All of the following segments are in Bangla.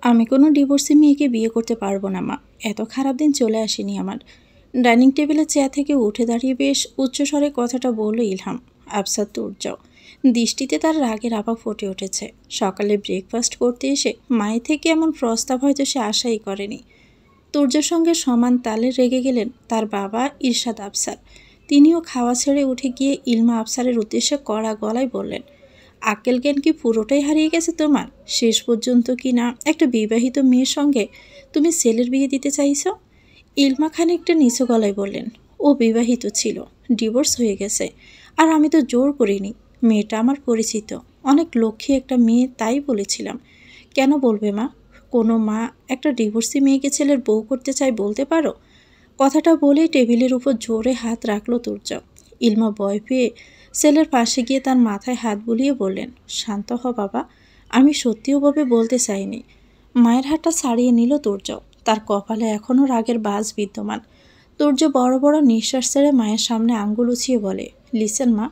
আমি কোনো ডিভোর্সি মেয়েকে বিয়ে করতে পারবো না মা। এত খারাপ দিন চলে আসেনি আমার। ডাইনিং টেবিলের চেয়ার থেকে উঠে দাঁড়িয়ে বেশ উচ্চস্বরে কথাটা বলল ইলহাম। আফসার তুর্যও দৃষ্টিতে তার রাগের আভা ফুটে উঠেছে। সকালে ব্রেকফাস্ট করতে এসে মায়ের থেকে এমন প্রস্তাব হয়তো সে আশাই করেনি। তুর্যের সঙ্গে সমান তালে রেগে গেলেন তার বাবা ইরশাদ আফসার। তিনিও খাওয়া ছেড়ে উঠে গিয়ে ইলমা আফসারের উদ্দেশ্যে কড়া গলায় বললেন, আক্কেল জ্ঞান কি পুরোটাই হারিয়ে গেছে তোমার? শেষ পর্যন্ত কি না একটা বিবাহিত মেয়ের সঙ্গে তুমি ছেলের বিয়ে দিতে চাইছো? ইলমা খানিকটা নিচু গলায় বললেন, ও বিবাহিত ছিল, ডিভোর্স হয়ে গেছে। আর আমি তো জোর করিনি। মেয়েটা আমার পরিচিত, অনেক লক্ষ্মী একটা মেয়ে, তাই বলেছিলাম। কেন বলবে মা? কোনো মা একটা ডিভোর্সি মেয়েকে ছেলের বউ করতে চায় বলতে পারো? কথাটা বলেই টেবিলের উপর জোরে হাত রাখল তুর্য। ইলমা ভয় পেয়ে ছেলের পাশে গিয়ে তার মাথায় হাত বুলিয়ে বললেন, শান্ত হ বাবা, আমি সত্যিওভাবে বলতে চাইনি। মায়ের হাতটা ছাড়িয়ে নিল তুর্য। তার কপালে এখনও রাগের বাজ বিদ্যমান। তুর্য বড় বড় নিঃশ্বাস ছেড়ে মায়ের সামনে আঙ্গুল উছিয়ে বলে, লিসেন মা,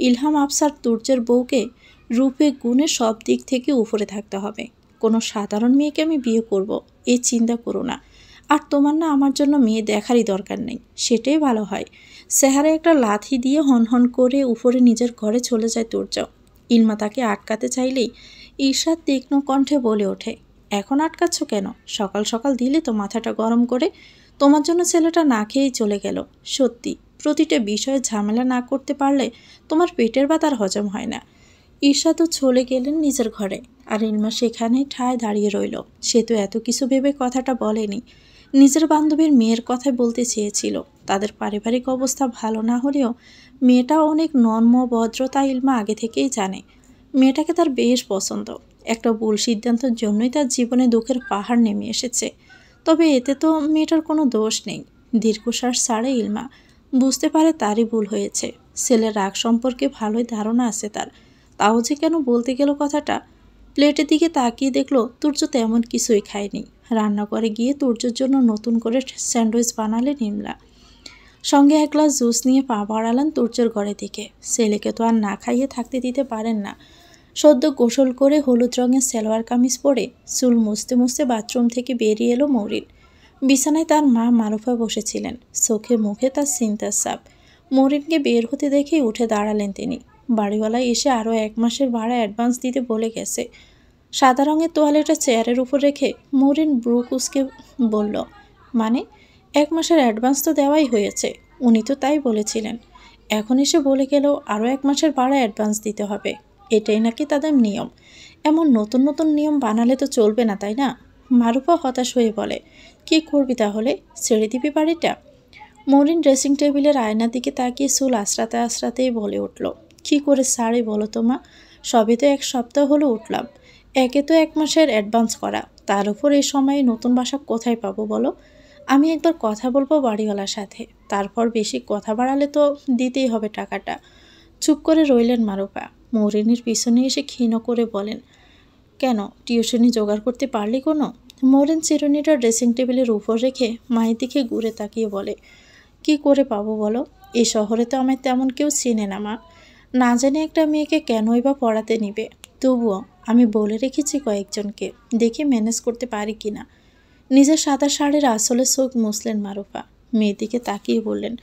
ইলহাম আফসার তুর্যের বউকে রূপে গুণে সব দিক থেকে উপরে থাকতে হবে। কোনো সাধারণ মেয়েকে আমি বিয়ে করব, এই চিন্তা করো না। আর তোমার না আমার জন্য মেয়ে দেখারই দরকার নেই, সেটাই ভালো হয়। সেহারে একটা লাথি দিয়ে হনহন করে উপরে নিজের ঘরে চলে যায় তুর্য। ইলমা তাকে আটকাতে চাইলেই ঈর্ষার তীক্ষ্ণ কণ্ঠে বলে ওঠে, এখন আটকাচ্ছ কেন? সকাল সকাল দিলে তো মাথাটা গরম করে। তোমার জন্য ছেলেটা না খেয়েই চলে গেল। সত্যি প্রতিটা বিষয়ে ঝামেলা না করতে পারলে তোমার পেটের ভাত আর হজম হয় না। ঈর্ষা তো চলে গেলেন নিজের ঘরে, আর ইলমা সেখানেই ঠায় দাঁড়িয়ে রইল। সে তো এত কিছু ভেবে কথাটা বলেনি, নিজের বান্ধবীর মেয়ের কথাই বলতে চেয়েছিল। তাদের পারিবারিক অবস্থা ভালো না হলেও মেয়েটাও অনেক নম্র ভদ্র, তা ইলমা আগে থেকেই জানে। মেয়েটাকে তার বেশ পছন্দ। একটা ভুল সিদ্ধান্তের জন্যই তার জীবনে দুঃখের পাহাড় নেমে এসেছে। তবে এতে তো মেয়েটার কোনো দোষ নেই। দীর্ঘশ্বাস ছাড়ে ইলমা। বুঝতে পারে তারই ভুল হয়েছে। ছেলের রাগ সম্পর্কে ভালোই ধারণা আছে তার। তাও যে কেন বলতে গেল কথাটা। প্লেটের দিকে তাকিয়ে দেখলো তুর্য তেমন কিছুই খায়নি। রান্নাঘরে গিয়ে তুর্যের জন্য নতুন করে স্যান্ডউইচ বানালেন ইমলা। সঙ্গে এক গ্লাস জুস নিয়ে পা বাড়ালেন তুর্যের ঘরের দিকে। ছেলেকে তো আর না খাইয়ে থাকতে দিতে পারেন না। সদ্য গোসল করে হলুদ রঙের সালোয়ার কামিজ পরে চুল মুছতে মুছতে বাথরুম থেকে বেরিয়ে এলো মৌরিন। বিছানায় তার মা মারুফা বসেছিলেন, চোখে মুখে তার চিন্তার ছাপ। মৌরিনকে বের হতে দেখেই উঠে দাঁড়ালেন তিনি। বাড়িওয়ালা এসে আরও 1 মাসের ভাড়া অ্যাডভান্স দিতে বলে গেছে। সাদা রঙের তোয়ালেটা চেয়ারের উপর রেখে মৌরিন ব্রু কুঁচকে বলল, মানে 1 মাসের অ্যাডভান্স তো দেওয়াই হয়েছে, উনি তো তাই বলেছিলেন। এখন এসে বলে গেল আরও 1 মাসের ভাড়া অ্যাডভান্স দিতে হবে। এটাই নাকি তাদের নিয়ম। এমন নতুন নতুন নিয়ম বানালে তো চলবে না, তাই না? মারুফা হতাশ হয়ে বলে, কী করবি তাহলে? ছেড়ে দিবি বাড়িটা? মৌরিন ড্রেসিং টেবিলের আয়নার দিকে তাকিয়ে চুল আশ্রাতে আশ্রাতেই বলে উঠল, কী করে ছাড়ি বলো তো মা? সবে তো 1 সপ্তাহ হলো উঠলাম। একে তো 1 মাসের অ্যাডভান্স করা, তার উপর এই সময়ে নতুন বাসা কোথায় পাবো বলো? আমি একবার কথা বলবো বাড়িওয়ালার সাথে, তারপর বেশি কথা বাড়ালে তো দিতেই হবে টাকাটা। চুপ করে রইলেন মারুফা। মৌরিনের পিছনে এসে ক্ষীণ করে বলেন, কেন, টিউশনি জোগাড় করতে পারলি কোনো? মৌরিন চিরুনিটা ড্রেসিং টেবিলের উপর রেখে মায়ের দিকে ঘুরে তাকিয়ে বলে, কি করে পাবো বলো? এই শহরে তো আমার তেমন কেউ চেনে না মা। না জানি একটা মেয়েকে কেনই বা পড়াতে নিবে। তবুও আমি বলে রেখেছি কয়েকজনকে, দেখি ম্যানেজ করতে পারি কি না। নিজের সাদা শাড়ির আসলে চোখ মুছলেন মারুফা। মেয়ের দিকে তাকিয়ে বললেন,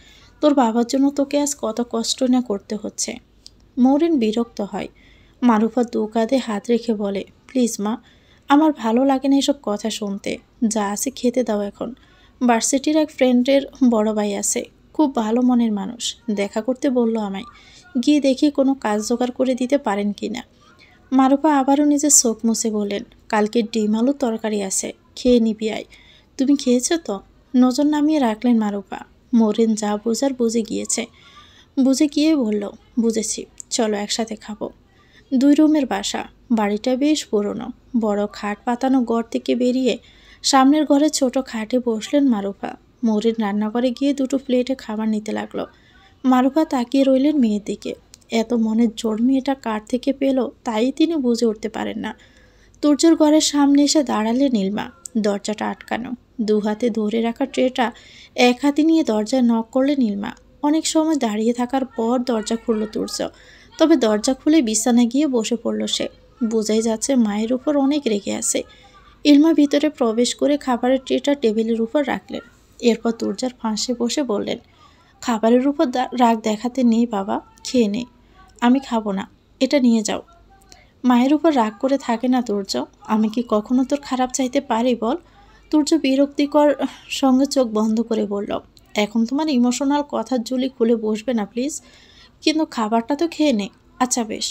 তোর বাবার জন্য তোকে আজ কত কষ্ট না করতে হচ্ছে। মৌরিন বিরক্ত হয়। মারুফা দু কাঁধে হাত রেখে বলে, প্লিজ মা, আমার ভালো লাগে না এসব কথা শুনতে। যা আছে খেতে দাও এখন। ভার্সিটির এক ফ্রেন্ডের বড় ভাই আছে, খুব ভালো মনের মানুষ, দেখা করতে বলল আমায়। গিয়ে দেখি কোনো কাজ জোগাড় করে দিতে পারেন কি না। মারুফা আবারও নিজের চোখ মুছে বললেন, কালকে ডিম আলুর তরকারি আছে, খেয়ে নিবি আয়। তুমি খেয়েছো তো? নজর নামিয়ে রাখলেন মারুফা। মৌরিন যা বোঝার বুঝে গিয়েছে। বুঝে গিয়ে বলল, বুঝেছি, চলো একসাথে খাবো। 2 রুমের বাসা। বাড়িটা বেশ পুরনো। বড় খাট পাতানো ঘর থেকে বেরিয়ে সামনের ঘরে ছোট খাটে বসলেন মারুফা। মৌরিন রান্নাঘরে গিয়ে 2টো প্লেটে খাবার নিতে লাগলো। মারুফা তাকিয়ে রইলেন মেয়ের দিকে। এত মনের জোর মেয়েটা কার থেকে পেল তাই তিনি বুঝে উঠতে পারেন না। তুর্যের ঘরের সামনে এসে দাঁড়ালেন নীলমা। দরজাটা আটকানো। 2 হাতে ধরে রাখা ট্রেটা 1 হাতে নিয়ে দরজায় নক করলেন নীলমা। অনেক সময় দাঁড়িয়ে থাকার পর দরজা খুলল তুর্য। তবে দরজা খুলে বিছানায় গিয়ে বসে পড়ল সে। বোঝাই যাচ্ছে মায়ের উপর অনেক রেগে আছে। ইলমা ভিতরে প্রবেশ করে খাবারের ট্রেটা টেবিলের উপর রাখলেন। এরপর তুর্যার ফাঁসে বসে বললেন, খাবারের উপর রাগ দেখাতে নেই বাবা, খেয়ে নে। আমি খাবো না, এটা নিয়ে যাও। মায়ের উপর রাগ করে থাকে না তুর্য, আমি কি কখনো তোর খারাপ চাইতে পারি বল? তুর্য বিরক্তিকর সঙ্গে চোখ বন্ধ করে বলল, এখন তোমার ইমোশনাল কথার ঝুলি খুলে বসবে না প্লিজ, কিন্তু খাবারটা তো খেয়ে নে। আচ্ছা বেশ,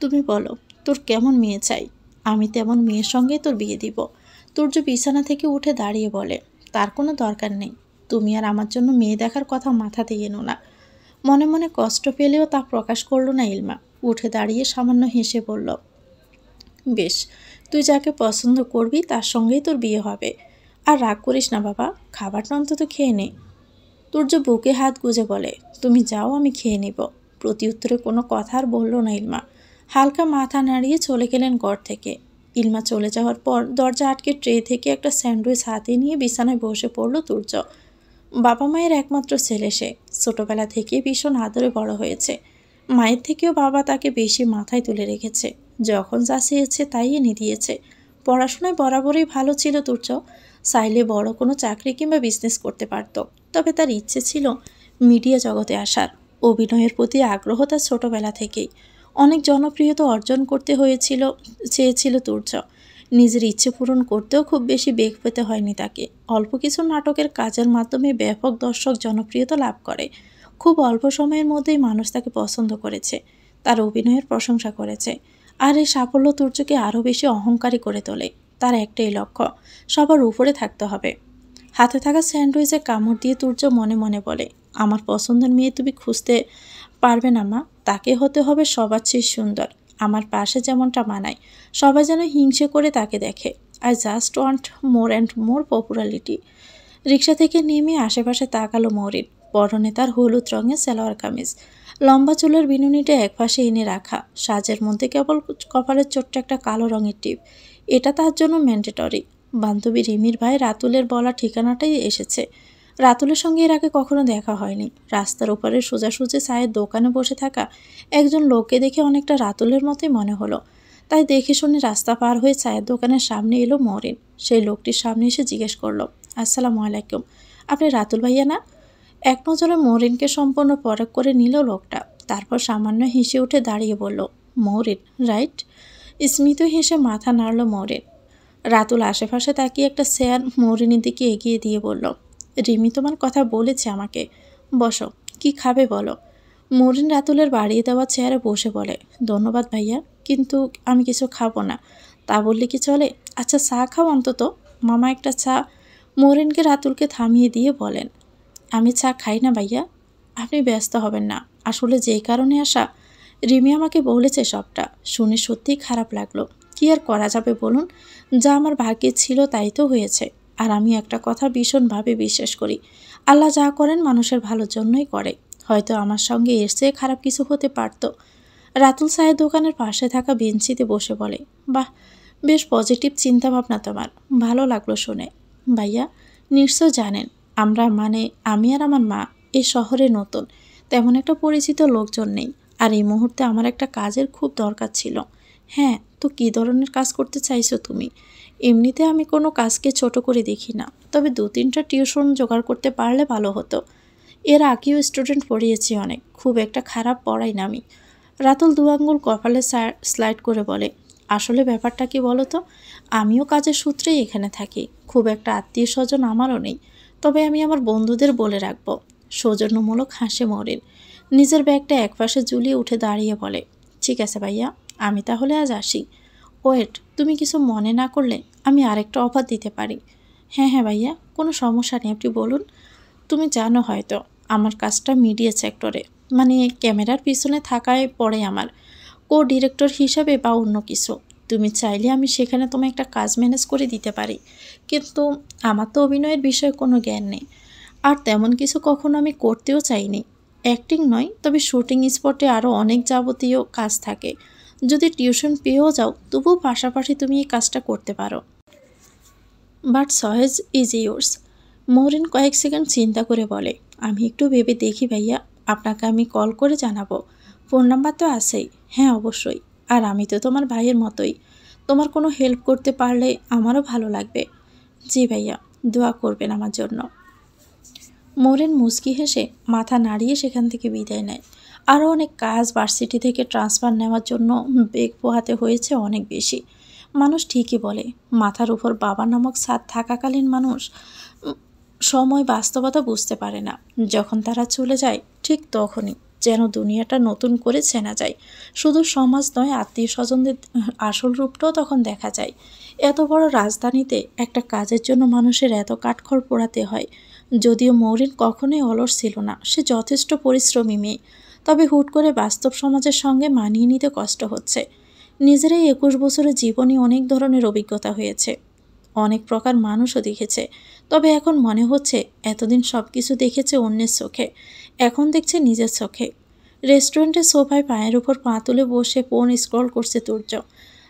তুমি বলো তোর কেমন মেয়ে চাই, আমি তেমন মেয়ের সঙ্গে তোর বিয়ে দিব। তুর্য বিছানা থেকে উঠে দাঁড়িয়ে বলে, তার কোনো দরকার নেই, তুমি আর আমার জন্য মেয়ে দেখার কথা মাথাতেই এনো না। মনে মনে কষ্ট পেলেও তা প্রকাশ করল না ইলমা। উঠে দাঁড়িয়ে সামান্য হেসে বলল, বেশ, তুই যাকে পছন্দ করবি তার সঙ্গেই তোর বিয়ে হবে। আর রাগ করিস না বাবা, খাবারটা অন্তত খেয়ে নে। তুর্য বুকে হাত গুজে বলে, তুমি যাও, আমি খেয়ে নিব। প্রতি উত্তরে কোনো কথা আর বলল না ইলমা। হালকা মাথা নাড়িয়ে চলে গেলেন ঘর থেকে। ইলমা চলে যাওয়ার পর দরজা আটকে ট্রে থেকে একটা স্যান্ডউইচ হাতে নিয়ে বিছানায় বসে পড়ল তুর্য। বাবা মায়ের একমাত্র ছেলে সে, ছোটবেলা থেকে ভীষণ আদরে বড় হয়েছে। মায়ের থেকেও বাবা তাকে বেশি মাথায় তুলে রেখেছে, যখন যা চেয়েছে তাই এনে দিয়েছে। পড়াশোনায় বরাবরই ভালো ছিল তুর্য, চাইলে বড় কোনো চাকরি কিংবা বিজনেস করতে পারত। তবে তার ইচ্ছে ছিল মিডিয়া জগতে আসার। অভিনয়ের প্রতি আগ্রহ তার ছোটবেলা থেকেই। অনেক জনপ্রিয়তা অর্জন করতে চেয়েছিল তুর্য। নিজের ইচ্ছে পূরণ করতেও খুব বেশি বেগ পেতে হয়নি তাকে। অল্প কিছু নাটকের কাজের মাধ্যমে ব্যাপক দর্শক জনপ্রিয়তা লাভ করে। খুব অল্প সময়ের মধ্যেই মানুষ তাকে পছন্দ করেছে, তার অভিনয়ের প্রশংসা করেছে। আর এই সাফল্য তুর্যকে আরও বেশি অহংকারী করে তোলে। তার একটাই লক্ষ্য, সবার উপরে থাকতে হবে। হাতে থাকা স্যান্ডউইচে কামড় দিয়ে তুর্য মনে মনে বলে, আমার পছন্দের মেয়ে তুমি খুঁজতে পারবে না মা, তাকে হতে হবে সবার চেয়ে সুন্দর, আমার পাশে যেমনটা মানায়। সবাই যেন হিংসে করে তাকে দেখে। I just want more and more popularity. রিক্সা থেকে নেমে আশেপাশে তাকালো মরিন। পরনে তার হলুদ রঙের সালোয়ার কামিজ, লম্বা চুলের বিনুনিটা একপাশে এনে রাখা, সাজের মধ্যে কেবল কপালের ছোট্ট একটা কালো রঙের টিপ। এটা তার জন্য ম্যান্ডেটরি। বান্ধবী রিমির ভাই রাতুলের বলা ঠিকানাটাই এসেছে। রাতুলের সঙ্গে এর আগে কখনো দেখা হয়নি। রাস্তার ওপারে সোজাসুজি চায়ের দোকানে বসে থাকা একজন লোককে দেখে অনেকটা রাতুলের মতোই মনে হলো। তাই দেখে শুনে রাস্তা পার হয়ে চায়ের দোকানের সামনে এলো মরিন। সেই লোকটির সামনে এসে জিজ্ঞেস করলো, আসসালামু আলাইকুম, আপনি রাতুল ভাইয়া না? এক নজরে মরিনকে সম্পূর্ণ পরখ করে নিল লোকটা। তারপর সামান্য হেসে উঠে দাঁড়িয়ে বলল, মরিন রাইট? স্মিত হেসে মাথা নাড়ল মরিন। রাতুল আশেপাশে তাকিয়ে একটা চেয়ার মরিনের দিকে এগিয়ে দিয়ে বলল, রিমি তোমার কথা বলেছে আমাকে, বসো, কি খাবে বলো। মরিন রাতুলের বাড়িয়ে দেওয়া চেয়ারে বসে বলে, ধন্যবাদ ভাইয়া, কিন্তু আমি কিছু খাবো না। তা বললে কি চলে? আচ্ছা চা খাও অন্তত, মামা একটা চা। মরিনকে রাতুলকে থামিয়ে দিয়ে বলেন, আমি চা খাই না ভাইয়া। আপনি ব্যস্ত হবেন না, আসলে যেই কারণে আসা, রিমি আমাকে বলেছে সবটা, শুনে সত্যিই খারাপ লাগলো। কি আর করা যাবে বলুন, যা আমার ভাগ্যে ছিল তাই তো হয়েছে। আর আমি একটা কথা ভীষণভাবে বিশ্বাস করি, আল্লাহ যা করেন মানুষের ভালোর জন্যই করে। হয়তো আমার সঙ্গে এর চেয়ে খারাপ কিছু হতে পারত। রাতুল চায়ের দোকানের পাশে থাকা বেঞ্চিতে বসে বলে, বাহ, বেশ পজিটিভ চিন্তাভাবনা তোমার, ভালো লাগলো শুনে। ভাইয়া নিশ্চয় জানেন, আমি আর আমার মা এই শহরে নতুন, তেমন একটা পরিচিত লোকজন নেই। আর এই মুহূর্তে আমার একটা কাজের খুব দরকার ছিল। হ্যাঁ, তো কী ধরনের কাজ করতে চাইছো তুমি? এমনিতে আমি কোনো কাজকে ছোট করে দেখি না, তবে 2-3টা টিউশন জোগাড় করতে পারলে ভালো হতো। এর আগেও স্টুডেন্ট পড়িয়েছি অনেক, খুব একটা খারাপ পড়াই না আমি। রাতুল 2 আঙ্গুল কপালে স্লাইড করে বলে, আসলে ব্যাপারটা কি বলো তো, আমিও কাজের সূত্রেই এখানে থাকি, খুব একটা আত্মীয় স্বজন আমারও নেই। তবে আমি আমার বন্ধুদের বলে রাখবো। সৌজন্যমূলক হাসে মরিন। নিজের ব্যাগটা একপাশে ঝুলিয়ে উঠে দাঁড়িয়ে বলে, ঠিক আছে ভাইয়া, আমি তাহলে আজ আসি। ওয়েট, তুমি কিছু মনে না করলে আমি আরেকটা অফার দিতে পারি। হ্যাঁ হ্যাঁ ভাইয়া, কোনো সমস্যা নেই, আপনি বলুন। তুমি জানো হয়তো আমার কাজটা মিডিয়া সেক্টরে, মানে ক্যামেরার পিছনে থাকায় পড়ে আমার, ডিরেক্টর হিসাবে বা অন্য কিছু। তুমি চাইলে আমি সেখানে তোমায় একটা কাজ ম্যানেজ করে দিতে পারি, কিন্তু আমার তো অভিনয়ের বিষয়ে কোনো জ্ঞান নেই। আর তেমন কিছু কখনো আমি করতেও চাইনি। অ্যাক্টিং নয়, তবে শুটিং স্পটে আরও অনেক যাবতীয় কাজ থাকে। যদি টিউশন পেয়েও যাও তবুও পাশাপাশি তুমি এই কাজটা করতে পারো। বাট সহেজ ইজ ইয়োর্স। মরিন কয়েক সেকেন্ড চিন্তা করে বলে, আমি একটু ভেবে দেখি ভাইয়া, আপনাকে আমি কল করে জানাবো। ফোন নাম্বার তো আছেই? হ্যাঁ অবশ্যই। আর আমি তো তোমার ভাইয়ের মতোই, তোমার কোনো হেল্প করতে পারলে আমারও ভালো লাগবে। জি ভাইয়া, দোয়া করবেন আমার জন্য। মোরেন মুচকি হেসে মাথা নাড়িয়ে সেখান থেকে বিদায় নেয়। আরও অনেক কাজ, ভার্সিটি থেকে ট্রান্সফার নেওয়ার জন্য বেগ পোহাতে হয়েছে অনেক বেশি। মানুষ ঠিকই বলে, মাথার উপর বাবা নামক ছাদ থাকাকালীন মানুষ সময় বাস্তবতা বুঝতে পারে না। যখন তারা চলে যায় ঠিক তখনই যেন দুনিয়াটা নতুন করে চেনা যায়। শুধু সমাজ নয়, আত্মীয় স্বজনদের আসল রূপটাও তখন দেখা যায়। এত বড় রাজধানীতে একটা কাজের জন্য মানুষের এত কাঠখড় পোড়াতে হয়। যদিও মৌরিন কখনোই অলস ছিল না, সে যথেষ্ট পরিশ্রমী মেয়ে। তবে হুট করে বাস্তব সমাজের সঙ্গে মানিয়ে নিতে কষ্ট হচ্ছে। নিজেরাই 21 বছরের জীবনে অনেক ধরনের অভিজ্ঞতা হয়েছে, অনেক প্রকার মানুষও দেখেছে। তবে এখন মনে হচ্ছে এতদিন সব কিছু দেখেছে অন্যের চোখে, এখন দেখছে নিজের চোখে। রেস্টুরেন্টের সোফায় পায়ের উপর পা তুলে বসে ফোন স্ক্রল করছে তুর্য।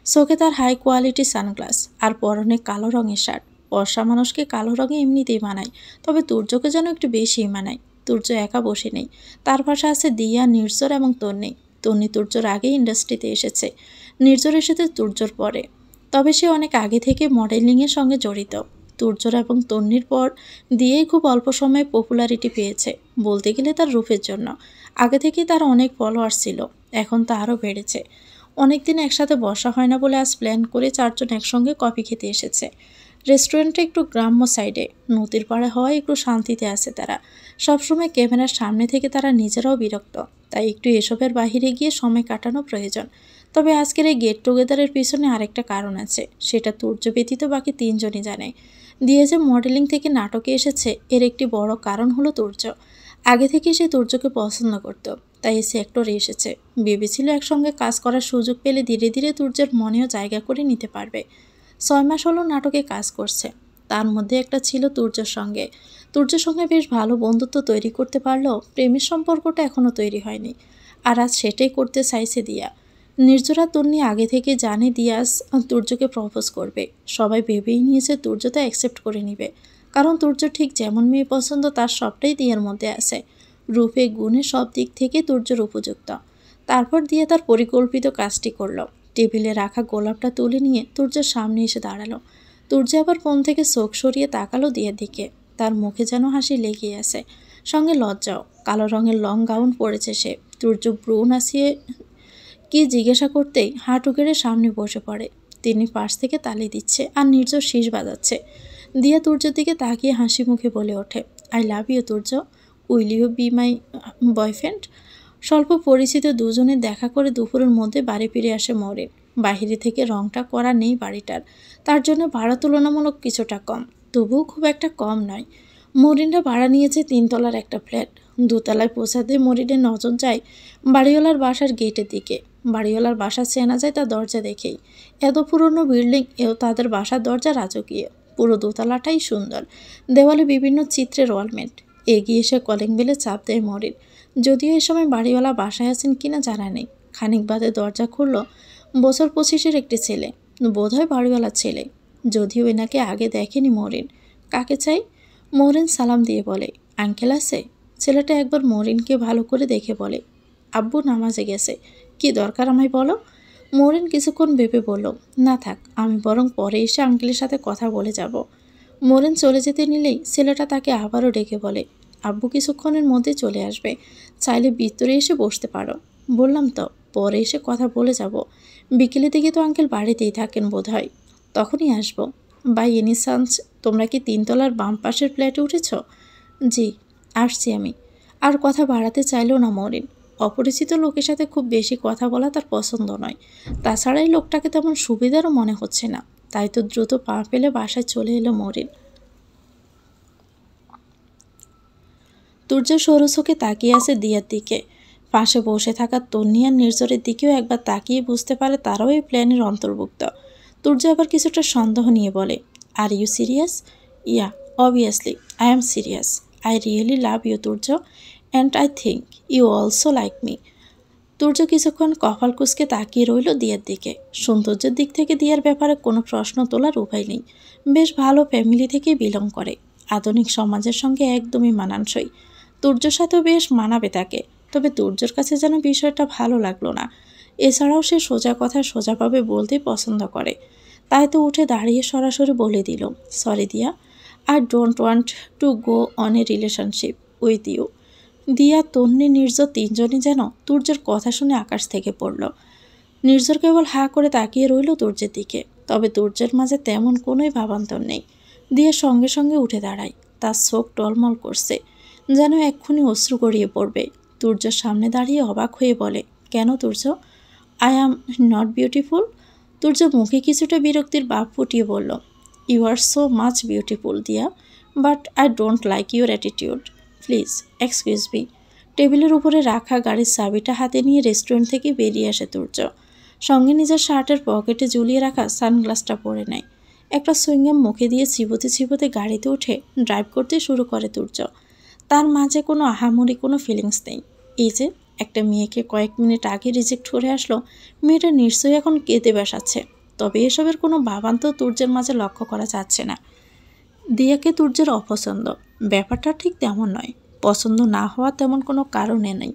চোখে তার হাই কোয়ালিটি সানগ্লাস আর পরনে কালো রঙের শার্ট। বর্ষা মানুষকে কালো রঙে এমনিতেই মানায়, তবে তুর্যকে যেন একটু বেশিই মানায়। তুর্য একা বসে নেই, তার পাশে আছে দিয়া, নির্ঝর এবং তন্নি। তন্নি তুর্যর আগেই ইন্ডাস্ট্রিতে এসেছে, নির্ঝর এসেছে তুর্যর পরে। তবে সে অনেক আগে থেকে মডেলিংয়ের সঙ্গে জড়িত। তুর্যর এবং তন্নির পর দিয়েই খুব অল্প সময়ে পপুলারিটি পেয়েছে, বলতে গেলে তার রূপের জন্য। আগে থেকেই তার অনেক ফলোয়ার্স ছিল, এখন তা আরও বেড়েছে। অনেকদিন একসাথে বসা হয় না বলে আজ প্ল্যান করে চারজন একসঙ্গে কফি খেতে এসেছে। রেস্টুরেন্টটা একটু গ্রাম্য সাইডে, নদীর পাড়ে হওয়ায় একটু শান্তিতে আছে তারা। সবসময় ক্যামেরার সামনে থেকে তারা নিজেরাও বিরক্ত, তাই একটু এসবের বাহিরে গিয়ে সময় কাটানো প্রয়োজন। তবে আজকের এই গেট টুগেদারের পিছনে আরেকটা কারণ আছে, সেটা তুর্য ব্যতীত বাকি তিনজনই জানে। দিয়ে যে মডেলিং থেকে নাটকে এসেছে এর একটি বড় কারণ হলো তুর্য। আগে থেকে সে তুর্যকে পছন্দ করত, তাই এই সেক্টরে এসেছে। ভেবেছিল একসঙ্গে কাজ করার সুযোগ পেলে ধীরে ধীরে তুর্যের মনেও জায়গা করে নিতে পারবে। 6 মাস হলো নাটকে কাজ করছে, তার মধ্যে একটা ছিল তুর্যের সঙ্গে। তুর্যের সঙ্গে বেশ ভালো বন্ধুত্ব তৈরি করতে পারলেও প্রেমের সম্পর্কটা এখনও তৈরি হয়নি। আর আজ সেটাই করতে চাইছে দিয়া। নির্জরা তন্নি আগে থেকে জানে দিয়াস তুর্যকে প্রপোজ করবে। সবাই ভেবেই নিয়েছে তুর্য তা অ্যাকসেপ্ট করে নিবে, কারণ তুর্য ঠিক যেমন মেয়ে পছন্দ তার সবটাই দিয়ার মধ্যে আছে। রূপে গুণে সব দিক থেকে তুর্যর উপযুক্ত। তারপর দিয়ে তার পরিকল্পিত কাজটি করল। টেবিলে রাখা গোলাপটা তুলে নিয়ে তুর্যের সামনে এসে দাঁড়ালো। তুর্য আবার ফোন থেকে চোখ সরিয়ে তাকালো দিয়ার দিকে। তার মুখে যেন হাসি লেগে আছে, সঙ্গে লজ্জাও। কালো রঙের লং গাউন পরেছে সে। তুর্য ব্রু নাচিয়ে কি জিজ্ঞাসা করতেই হাঁটু গেড়ে সামনে বসে পড়ে। তিনি পাশ থেকে তালি দিচ্ছে আর নির্জর শীষ বাজাচ্ছে। দিয়া তুর্যের দিকে তাকিয়ে হাসি মুখে বলে ওঠে, I love you Turya, will you be my boyfriend? স্বল্প পরিচিত দুজনে দেখা করে দুপুরের মধ্যে বাড়ি ফিরে আসে মরিন। বাহিরে থেকে রংটা করা নেই বাড়িটার, তার জন্য ভাড়া তুলনামূলক কিছুটা কম, তবুও খুব একটা কম নয়। মরিনরা ভাড়া নিয়েছে 3 তলার একটা ফ্ল্যাট। দোতলায় পৌঁছাতে মরিনের নজর যায় বাড়িওয়ালার বাসার গেটের দিকে। বাড়িওয়ালার বাসা চেনা যায় তার দরজা দেখেই। এত পুরনো বিল্ডিং এও তাদের বাসার দরজা রাজকীয়। পুরো দোতলাটাই সুন্দর, দেওয়ালে বিভিন্ন চিত্রের ওয়ালমেট। এগিয়ে এসে কলিং বেলে চাপ দেয় মরিন। যদিও এ সময় বাড়িওয়ালা বাসায় আছেন কিনা জানা নেই। খানিক বাদে দরজা খুলল বছর 25-এর একটি ছেলে, বোধহয় বাড়িওয়ালার ছেলে। যদিও এনাকে আগে দেখেনি মরিন। কাকে চাই? মরিন সালাম দিয়ে বলে, আঙ্কেল আছে? ছেলেটা একবার মরিনকে ভালো করে দেখে বলে, আব্বু নামাজে গেছে। কি দরকার আমায় বলো? মরিন কিছুক্ষণ ভেবে বলল, না থাক, আমি বরং পরে এসে আঙ্কেলের সাথে কথা বলে যাব। মরিন চলে যেতে নিলেই ছেলেটা তাকে আবারও ডেকে বলে, আব্বু কিছুক্ষণের মধ্যে চলে আসবে, চাইলে ভিতরে এসে বসতে পারো। বললাম তো, পরে এসে কথা বলে যাব। বিকেলের দিকে তো আঙ্কেল বাড়িতেই থাকেন বোধহয়, তখনই আসবো। বাই এনি চান্স তোমরা কি 3 তলার বাম পাশের ফ্ল্যাটে উঠেছ? জি, আসছি আমি। আর কথা বাড়াতে চাইলেও না মরিন। অপরিচিত লোকের সাথে খুব বেশি কথা বলা তার পছন্দ নয়। তাছাড়া এই লোকটাকে তেমন সুবিধারও মনে হচ্ছে না। তাই তো দ্রুত পা ফেলে বাসায় চলে এলো মরিন। তুর্য সরু চোখে তাকিয়ে আছে দিয়ার দিকে। পাশে বসে থাকা তন্নি আর নির্জরের দিকেও একবার তাকিয়ে বুঝতে পারে তারাও এই প্ল্যানের অন্তর্ভুক্ত। তুর্য আবার কিছুটা সন্দেহ নিয়ে বলে, are you serious? Yeah, obviously I am serious. I really love you Turya, and I think you also like me. Turya কিছুক্ষণ কপাল কুঁচকে তাকিয়ে রইল দিয়ার দিকে। সৌন্দর্যের দিক থেকে দিয়ার ব্যাপারে কোনো প্রশ্ন তোলার উপায় নেই। বেশ ভালো ফ্যামিলি থেকে বিলং করে, আধুনিক সমাজের সঙ্গে একদমই মানানসই। তুর্যর সাথেও বেশ মানাবে তাকে। তবে তুর্যর কাছে যেন বিষয়টা ভালো লাগলো না। এছাড়াও সে সোজা কথা সোজাভাবে বলতেই পছন্দ করে। তাই তো উঠে দাঁড়িয়ে সরাসরি বলে দিল, sorry Diya, I don't want to go on a relationship with you. Diya, Tonni, নির্ঝর তিনজনই যেন তুর্যের কথা শুনে আকাশ থেকে পড়ল। নির্ঝর কেবল হাঁ করে তাকিয়ে রইল তুর্যের দিকে, তবে তুর্যের মাঝে তেমন কোনোই ভাবান্তর নেই। দিয়া সঙ্গে সঙ্গে উঠে দাঁড়ায়, তার চোখ টলমল করছে, যেন এক্ষুনি অশ্রু গড়িয়ে পড়বে। তুর্যর সামনে দাঁড়িয়ে অবাক হয়ে বলে, কেন Turya, I am not beautiful? Turya মুখে কিছুটা বিরক্তির ভাব ফুটিয়ে বলল, you are so much beautiful Diya, but I don't like your attitude. Please excuse me. টেবিলের উপরে রাখা গাড়ির চাবিটা হাতে নিয়ে রেস্টুরেন্ট থেকে বেরিয়ে আসে তুর্য। সঙ্গে নিজের শার্টের পকেটে ঝুলিয়ে রাখা সানগ্লাসটা পরে নেয়। একটা সুইংগাম মুখে দিয়ে চিবোতে চিবোতে গাড়িতে উঠে ড্রাইভ করতে শুরু করে তুর্য। তার মাঝে কোনো আহামরি কোনো ফিলিংস নেই। এই যে একটা মেয়েকে কয়েক মিনিট আগে রিজেক্ট করে আসলো, মেয়েটা নিশ্চয়ই এখন কেঁদে বসাচ্ছে। তবে এসবের কোনো ভাবান্ত তুর্যের মাঝে লক্ষ্য করা যাচ্ছে না। দিয়াকে তুর্যের অপছন্দ, ব্যাপারটা ঠিক তেমন নয়। পছন্দ না হওয়ার তেমন কোনো কারণে নেই।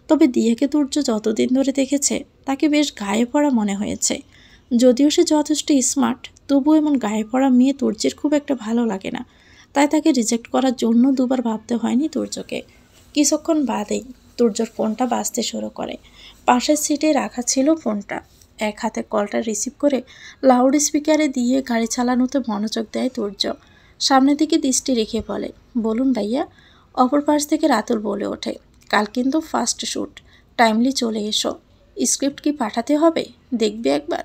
তবে দিয়াকে তুর্য যতদিন ধরে দেখেছে তাকে বেশ গায়ে পড়া মনে হয়েছে। যদিও সে যথেষ্ট স্মার্ট, তবুও এমন গায়ে পড়া মেয়ে তুর্যের খুব একটা ভালো লাগে না। তাই তাকে রিজেক্ট করার জন্য দুবার ভাবতে হয়নি তুর্যকে। কিছুক্ষণ বাদেই তুর্যর ফোনটা বাজতে শুরু করে। পাশের সিটে রাখা ছিল ফোনটা। এক হাতে কলটা রিসিভ করে লাউড স্পিকারে দিয়ে গাড়ি চালানোতে মনোযোগ দেয় তুর্য। সামনের দিকে দৃষ্টি রেখে বলে, বলুন ভাইয়া। অপর পাশ থেকে রাতুল বলে ওঠে, কাল কিন্তু ফার্স্ট শ্যুট, টাইমলি চলে এসো। স্ক্রিপ্ট কি পাঠাতে হবে? দেখবে একবার?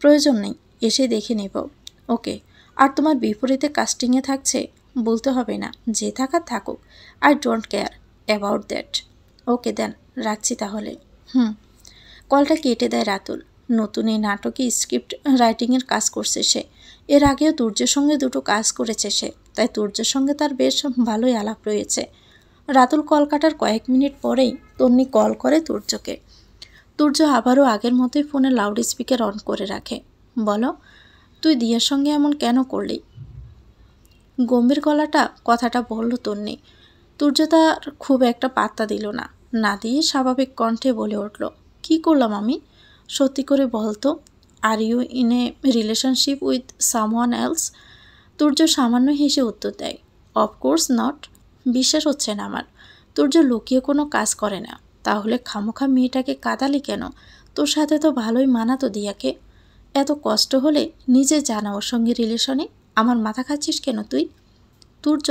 প্রয়োজন নেই, এসে দেখে নেব। ওকে। আর তোমার বিপরীতে কাস্টিংয়ে থাকছে? বলতে হবে না, যে থাকার থাকুক। I don't care about that. Okay then, রাখছি তাহলে। কলটা কেটে দেয় রাতুল। নতুন এই নাটকে স্ক্রিপ্ট রাইটিংয়ের কাজ করছে সে। এর আগেও তুর্যের সঙ্গে দুটো কাজ করেছে সে, তাই তুর্যের সঙ্গে তার বেশ ভালোই আলাপ রয়েছে। রাতুল কল কাটার কয়েক মিনিট পরেই তন্নি কল করে তুর্যকে। তুর্য আবারও আগের মতোই ফোনে লাউড স্পিকার অন করে রাখে। বলো, তুই দিয়ার সঙ্গে এমন কেন করলি? গম্ভীর কথাটা বলল তন্নি। তুর্য তার খুব একটা পাত্তা দিল না, না দিয়ে স্বাভাবিক কণ্ঠে বলে উঠল, কি করলাম আমি? সত্যি করে বলতো, are you in a relationship with someone else? Turya সামান্য হেসে উত্তর দেয়, অফকোর্স নট। বিশ্বাস হচ্ছে না আমার। তুর্য লুকিয়ে কোনো কাজ করে না। তাহলে খামোখা মেয়েটাকে কাঁদালি কেন? তোর সাথে তো ভালোই মানাতো দিয়াকে। এত কষ্ট হলে নিজে জানা ওর সঙ্গে রিলেশনে, আমার মাথা খাচ্ছিস কেন তুই? তুর্য।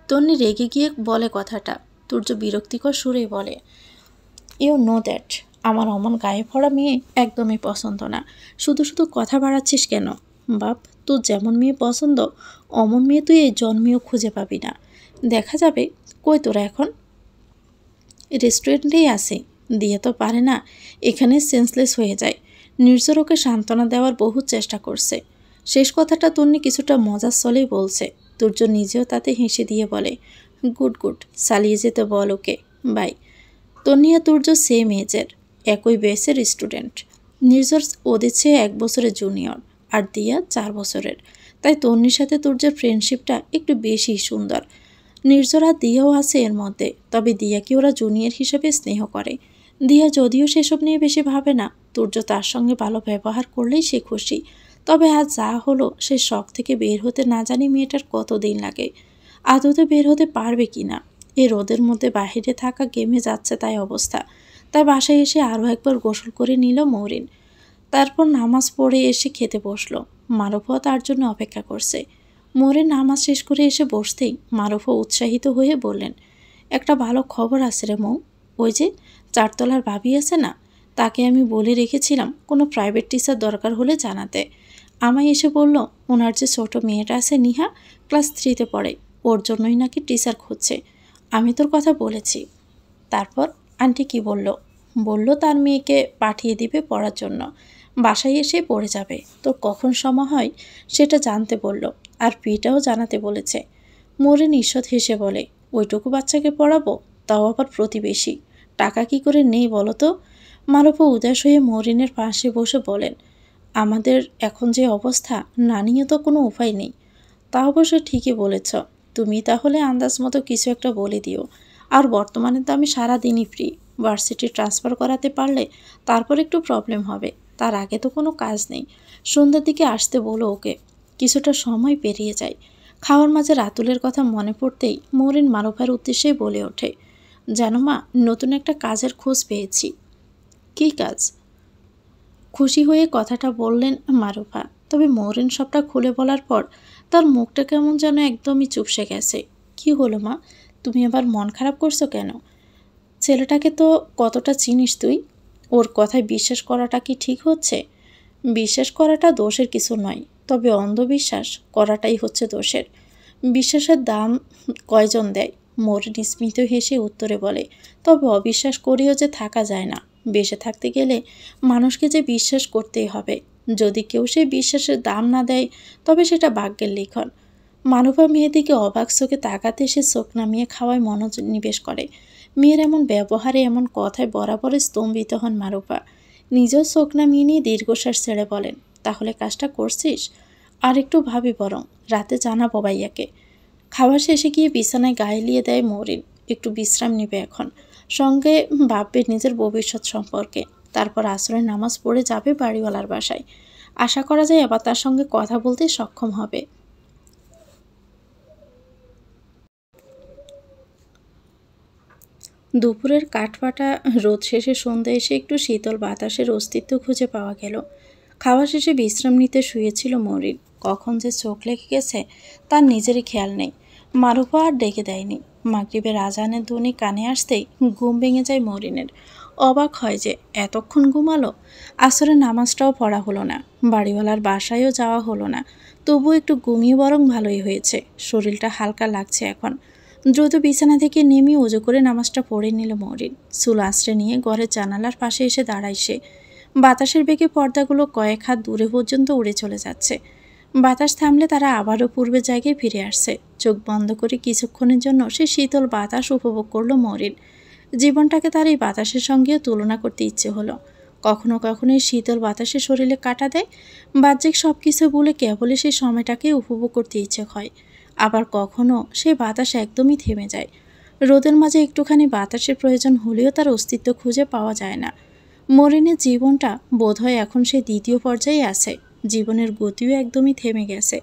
তন্নি রেগে গিয়ে বলে কথাটা। তুর্য বিরক্তিকর সুরেই বলে, ইউ নো দ্যাট আমার অমন গায়ে পড়া মেয়ে একদমই পছন্দ না। শুধু শুধু কথা বাড়াচ্ছিস কেন? বাপ, তোর যেমন মেয়ে পছন্দ অমন মেয়ে তুই এই জন্মেও খুঁজে পাবি না। দেখা যাবে। কই তোরা এখন? রেস্টুরেন্টেই আসে। দিয়ে তো পারে না, এখানে সেন্সলেস হয়ে যায়। নির্ঝর ওকে সান্ত্বনা দেওয়ার বহু চেষ্টা করছে। শেষ কথাটা তন্নি কিছুটা মজার ছলেই বলছে। তুর্য নিজেও তাতে হেসে দিয়ে বলে, গুড গুড, চালিয়ে যেতে বল ওকে, বাই। তন্নি আর তুর্য সেম এজের, একই বেসের স্টুডেন্ট। নির্ঝর ওদের চেয়ে 1 বছরের জুনিয়র, আর দিয়া 4 বছরের। তাই তন্নির সাথে তুর্যের ফ্রেন্ডশিপটা একটু বেশি সুন্দর। নির্ঝর আর দিয়াও আছে এর মধ্যে, তবে দিয়াকে ওরা জুনিয়র হিসেবে স্নেহ করে। দিয়া যদিও সেসব নিয়ে বেশি ভাবে না, তুর্য তার সঙ্গে ভালো ব্যবহার করলেই সে খুশি। তবে আজ যা হলো, সে শখ থেকে বের হতে না জানি মেয়েটার কতদিন লাগে। আদতে বের হতে পারবে কি না। এ রোদের মধ্যে বাহিরে থাকা গেমে যাচ্ছে তাই অবস্থা। তাই বাসায় এসে আরও একবার গোসল করে নিল মৌরিন। তারপর নামাজ পড়ে এসে খেতে বসলো। মারুফও তার জন্য অপেক্ষা করছে। মৌরিন নামাজ শেষ করে এসে বসতেই মারুফও উৎসাহিত হয়ে বললেন, একটা ভালো খবর আছে রে মৌ। ওই যে 4 তলার ভাবি আছে না, তাকে আমি বলে রেখেছিলাম কোনো প্রাইভেট টিচার দরকার হলে জানাতে। আমায় এসে বলল, ওনার যে ছোট মেয়েটা আছে নিহা, ক্লাস 3-তে পড়ে, ওর জন্যই নাকি টিচার খুঁজছে। আমি তোর কথা বলেছি। তারপর আন্টি কি বলল? বলল তার মেয়েকে পাঠিয়ে দিবে পড়ার জন্য, বাসায় এসে পড়ে যাবে। তোর কখন সময় হয় সেটা জানতে বলল, আর ফিটাও জানাতে বলেছে। মৌরিন ঈষৎ হেসে বলে, ওইটুকু বাচ্চাকে পড়াবো, তাও আবার প্রতিবেশী। টাকা কি করে নেই বলো তো? মারুফও উদাস হয়ে মৌরিনের পাশে বসে বলেন, আমাদের এখন যে অবস্থা, না নিয়ে তো কোনো উপায় নেই। তা অবশ্য ঠিকই বলেছ। তুমি তাহলে আন্দাজ মতো কিছু একটা বলে দিও। আর বর্তমানে তো আমি সারাদিনই ফ্রি, ভার্সিটি ট্রান্সফার করাতে পারলে তারপর একটু প্রবলেম হবে, তার আগে তো কোনো কাজ নেই। সন্ধ্যার দিকে আসতে বলো ওকে। কিছুটা সময় পেরিয়ে যায়। খাওয়ার মাঝে রাতুলের কথা মনে পড়তেই মরিন মারুফার উদ্দেশ্যেই বলে ওঠে, জানো মা, নতুন একটা কাজের খোঁজ পেয়েছি। কী কাজ? খুশি হয়ে কথাটা বললেন মারুফা। তবে মরিন সবটা খুলে বলার পর তার মুখটা কেমন যেন একদমই চুপসে গেছে। কি হলো মা, তুমি আবার মন খারাপ করছো কেন? ছেলেটাকে তো কতটা চিনিস তুই, ওর কথায় বিশ্বাস করাটা কি ঠিক হচ্ছে? বিশ্বাস করাটা দোষের কিছু নয়, তবে অন্ধবিশ্বাস করাটাই হচ্ছে দোষের। বিশ্বাসের দাম কয়জন দেয়? মরিন স্মিত হেসে উত্তরে বলে, তবে অবিশ্বাস করেও যে থাকা যায় না। বেঁচে থাকতে গেলে মানুষকে যে বিশ্বাস করতেই হবে। যদি কেউ সেই বিশ্বাসের দাম না দেয় তবে সেটা ভাগ্যের লিখন। মারুফা মেয়ের দিকে অবাক চোখে তাকাতে সে চোখ নামিয়ে খাওয়ায় মনোনিবেশ করে। মেয়ের এমন ব্যবহারে, এমন কথায় বরাবর স্তম্ভিত হন মারুফা। নিজেও চোখ নামিয়ে নিয়ে দীর্ঘশ্বাস ছেড়ে বলেন, তাহলে কাজটা করছিস? আর একটু ভাবি বরং, রাতে জানাবো ভাইয়াকে। খাওয়া শেষে গিয়ে বিছানায় গায়ে লিয়ে দেয় মরিন। একটু বিশ্রাম নেবে এখন, সঙ্গে ভাববে নিজের ভবিষ্যৎ সম্পর্কে। তারপর আসরের নামাজ পড়ে যাবে বাড়িওয়ালার বাসায়। আশা করা যায় আবার তার সঙ্গে কথা বলতে সক্ষম হবে। দুপুরের কাঠফাটা রোদ শেষে সন্ধ্যায় এসে একটু শীতল বাতাসের অস্তিত্ব খুঁজে পাওয়া গেল। খাওয়া শেষে বিশ্রাম নিতে শুয়েছিল মরিন। কখন যে চোখ লেগে গেছে তার নিজেরই খেয়াল নেই। মারুফা আর ডেকে দেয়নি। মাগরিবের আজানের ধ্বনি কানে আসতেই ঘুম ভেঙে যায় মরিনের। অবাক হয় যে এতক্ষণ ঘুমালো। আসরের নামাজটাও পড়া হলো না, বাড়িওয়ালার বাসায়ও যাওয়া হলো না। তবু একটু ঘুমিয়ে বরং ভালোই হয়েছে। শরীরটা হালকা লাগছে এখন। দ্রুত বিছানা থেকে নেমে উজু করে নামাজটা পড়ে নিল মরিন। চুল আঁচড়ে নিয়ে ঘরের জানালার পাশে এসে দাঁড়ায় সে। বাতাসের বেগে পর্দাগুলো কয়েক হাত দূরে পর্যন্ত উড়ে চলে যাচ্ছে। বাতাস থামলে তারা আবারও পূর্বের জায়গায় ফিরে আসছে। চোখ বন্ধ করে কিছুক্ষণের জন্য সে শীতল বাতাস উপভোগ করলো মরিন। জীবনটাকে তার এই বাতাসের সঙ্গেও তুলনা করতে ইচ্ছে হলো। কখনো কখনো এই শীতল বাতাসে শরীরে কাটা দেয়। বাহ্যিক সব কিছু বলে কেবলই সেই সময়টাকে উপভোগ করতে ইচ্ছে হয়। আবার কখনো সে বাতাস একদমই থেমে যায়। রোদের মাঝে একটুখানি বাতাসের প্রয়োজন হলেও তার অস্তিত্ব খুঁজে পাওয়া যায় না। মরিনের জীবনটা বোধহয় এখন সে দ্বিতীয় পর্যায়ে আছে। জীবনের গতিও একদমই থেমে গেছে।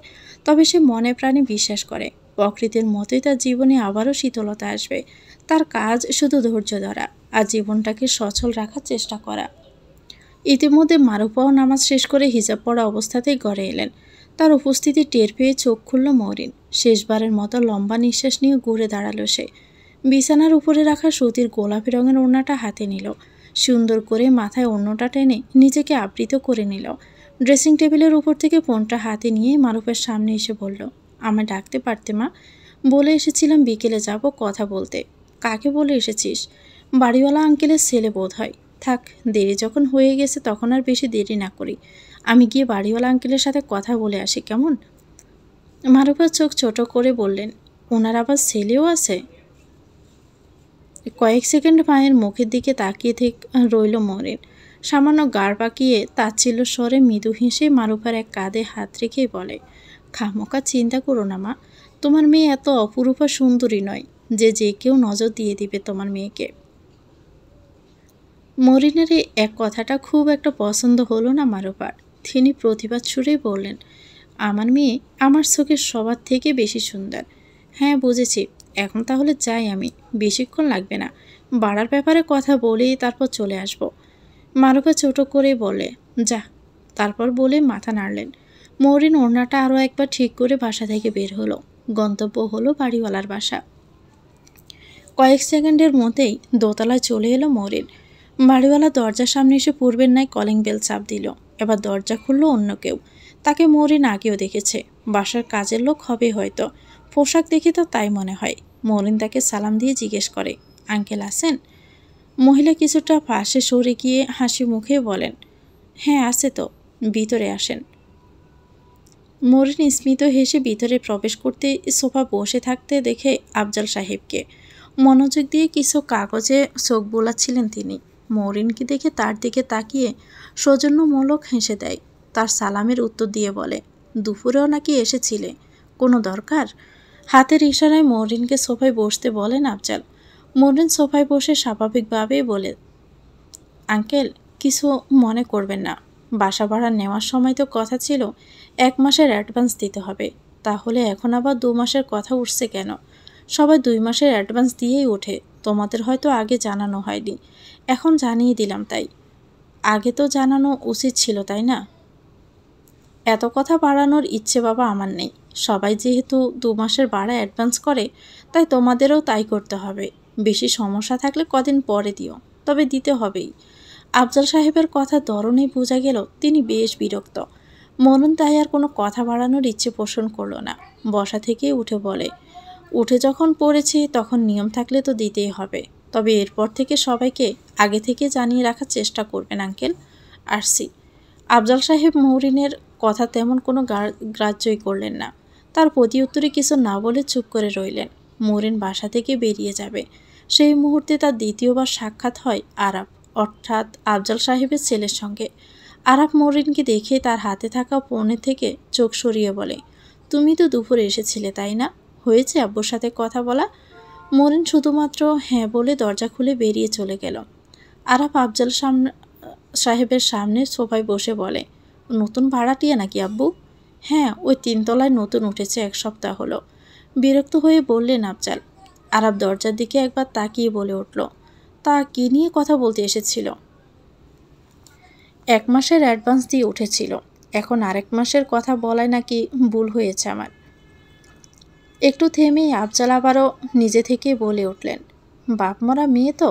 তবে সে মনে প্রাণে বিশ্বাস করে প্রকৃতির মতোই তার জীবনে আবারও শীতলতা আসবে। তার কাজ শুধু ধৈর্য ধরা আর জীবনটাকে সচল রাখার চেষ্টা করা। ইতিমধ্যে মারুফাও নামাজ শেষ করে হিজাব পরা অবস্থাতেই ঘরে এলেন। তার উপস্থিতি টের পেয়ে চোখ খুলল মরিন। শেষবারের মতো লম্বা নিঃশ্বাস নিয়ে ঘুরে দাঁড়ালো সে। বিছানার উপরে রাখা সুতির গোলাপি রঙের ওড়নাটা হাতে নিল। সুন্দর করে মাথায় ওড়নাটা টেনে নিজেকে আবৃত করে নিল। ড্রেসিং টেবিলের উপর থেকে ফোনটা হাতে নিয়ে মারুফের সামনে এসে বলল, আমায় ডাকতে পারতে মা? বলে এসেছিলাম বিকেলে যাব কথা বলতে। কাকে বলে এসেছিস? বাড়িওয়ালা আঙ্কেলের ছেলে বোধ হয়। থাক, দেরি যখন হয়ে গেছে তখন আর বেশি দেরি না করি। আমি গিয়ে বাড়িওয়ালা আঙ্কেলের সাথে কথা বলে আসি, কেমন? মারুফা চোখ ছোট করে বললেন, ওনার আবার ছেলেও আছে? কয়েক সেকেন্ড মায়ের মুখের দিকে তাকিয়ে রইল মরিন। সামান্য গাড় পাকিয়ে তাচ্ছিল্য স্বরে মৃদু হেসে মারুফার এক কাঁধে হাত রেখেই বলে, খামোকা চিন্তা করো না মা, তোমার মেয়ে এত অপরূপা সুন্দরী নয় যে কেউ নজর দিয়ে দিবে তোমার মেয়েকে। মরিনের এই এক কথাটা খুব একটা পছন্দ হলো না মারুফার। তিনি প্রতিবাদ সুরেই বললেন, আমার মেয়ে আমার চোখের সবার থেকে বেশি সুন্দর। হ্যাঁ বুঝেছি, এখন তাহলে যাই আমি, বেশিক্ষণ লাগবে না। বাড়ার ব্যাপারে কথা বলেই তারপর চলে আসব। মারুফা ছোট করে বলে, যা। তারপর বলে মাথা নাড়লেন। মরিন ওড়নাটা আরও একবার ঠিক করে বাসা থেকে বের হলো। গন্তব্য হলো বাড়িওয়ালার বাসা। কয়েক সেকেন্ডের মধ্যেই দোতলায় চলে এলো মরিন। বাড়িওয়ালা দরজার সামনে এসে পূর্বের ন্যায় কলিং বেল চাপ দিল। এবার দরজা খুলল অন্য কেউ। তাকে মরিন আগেও দেখেছে। বাসার কাজের লোক হবে হয়তো। পোশাক দেখে তো তাই মনে হয়। মরিন তাকে সালাম দিয়ে জিজ্ঞেস করে, আঙ্কেল আছেন? মহিলা কিছুটা পাশে সরে গিয়ে হাসি মুখে বলেন, হ্যাঁ আছে তো, ভিতরে আসেন। মরিন স্মিত হেসে ভিতরে প্রবেশ করতে সোফা বসে থাকতে দেখে আফজাল সাহেবকে। মনোযোগ দিয়ে কিছু কাগজে চোখ বোলাচ্ছিলেন তিনি। মরিনকে দেখে তার দিকে তাকিয়ে সৌজন্যমূলক হেসে দেয়। তার সালামের উত্তর দিয়ে বলে, দুপুরেও নাকি এসেছিলে? কোনো দরকার? হাতের ইশারায় মরিনকে সোফায় বসতে বলেন আফজাল। মরিন সোফায় বসে স্বাভাবিকভাবেই বলে, আঙ্কেল কিছু মনে করবেন না, বাসা ভাড়া নেওয়ার সময় তো কথা ছিল 1 মাসের অ্যাডভান্স দিতে হবে, তাহলে এখন আবার 2 মাসের কথা উঠছে কেন? সবাই 2 মাসের অ্যাডভান্স দিয়েই ওঠে, তোমাদের হয়তো আগে জানানো হয়নি, এখন জানিয়ে দিলাম তাই। আগে তো জানানো উচিত ছিল তাই না? এত কথা বাড়ানোর ইচ্ছে বাবা আমার নেই, সবাই যেহেতু 2 মাসের ভাড়া অ্যাডভান্স করে তাই তোমাদেরও তাই করতে হবে। বেশি সমস্যা থাকলে কদিন পরে দিও, তবে দিতে হবেই। আফজাল সাহেবের কথা ধরনেই বোঝা গেল তিনি বেশ বিরক্ত। মনন তাই আর কোনো কথা বাড়ানোর ইচ্ছে পোষণ করলো না, বসা থেকেই উঠে বলে, উঠে যখন পড়েছি তখন নিয়ম থাকলে তো দিতেই হবে, তবে এরপর থেকে সবাইকে আগে থেকে জানিয়ে রাখার চেষ্টা করবেন আঙ্কেল। আসছি। আফজাল সাহেব মৌরিনের কথা তেমন কোনো গ্রাহ্যই করলেন না, তার প্রতি উত্তরে কিছু না বলে চুপ করে রইলেন। মৌরিন বাসা থেকে বেরিয়ে যাবে, সেই মুহূর্তে তার দ্বিতীয়বার সাক্ষাৎ হয় আরাফ, অর্থাৎ আফজাল সাহেবের ছেলের সঙ্গে। আরাফ মৌরিনকে দেখে তার হাতে থাকা ফোনে থেকে চোখ সরিয়ে বলে, তুমি তো দুপুরে এসেছিলে তাই না? হয়েছে আব্বুর সাথে কথা বলা? মরিন শুধুমাত্র হ্যাঁ বলে দরজা খুলে বেরিয়ে চলে গেল। আরাফ আফজাল সাহেবের সামনে সোফায় বসে বলে, নতুন ভাড়াটিয়া নাকি আব্বু? হ্যাঁ, ওই 3 তলায় নতুন উঠেছে, 1 সপ্তাহ হলো। বিরক্ত হয়ে বললেন আফজাল। আরাফ দরজার দিকে একবার তাকিয়ে বলে উঠল, তা কি নিয়ে কথা বলতে এসেছিল? 1 মাসের অ্যাডভান্স দিয়ে উঠেছিল, এখন আরেক মাসের কথা বলায় নাকি ভুল হয়েছে আমার। একটু থেমেই আফজাল আবারও নিজে থেকেই বলে উঠলেন, বাপমরা মেয়ে তো,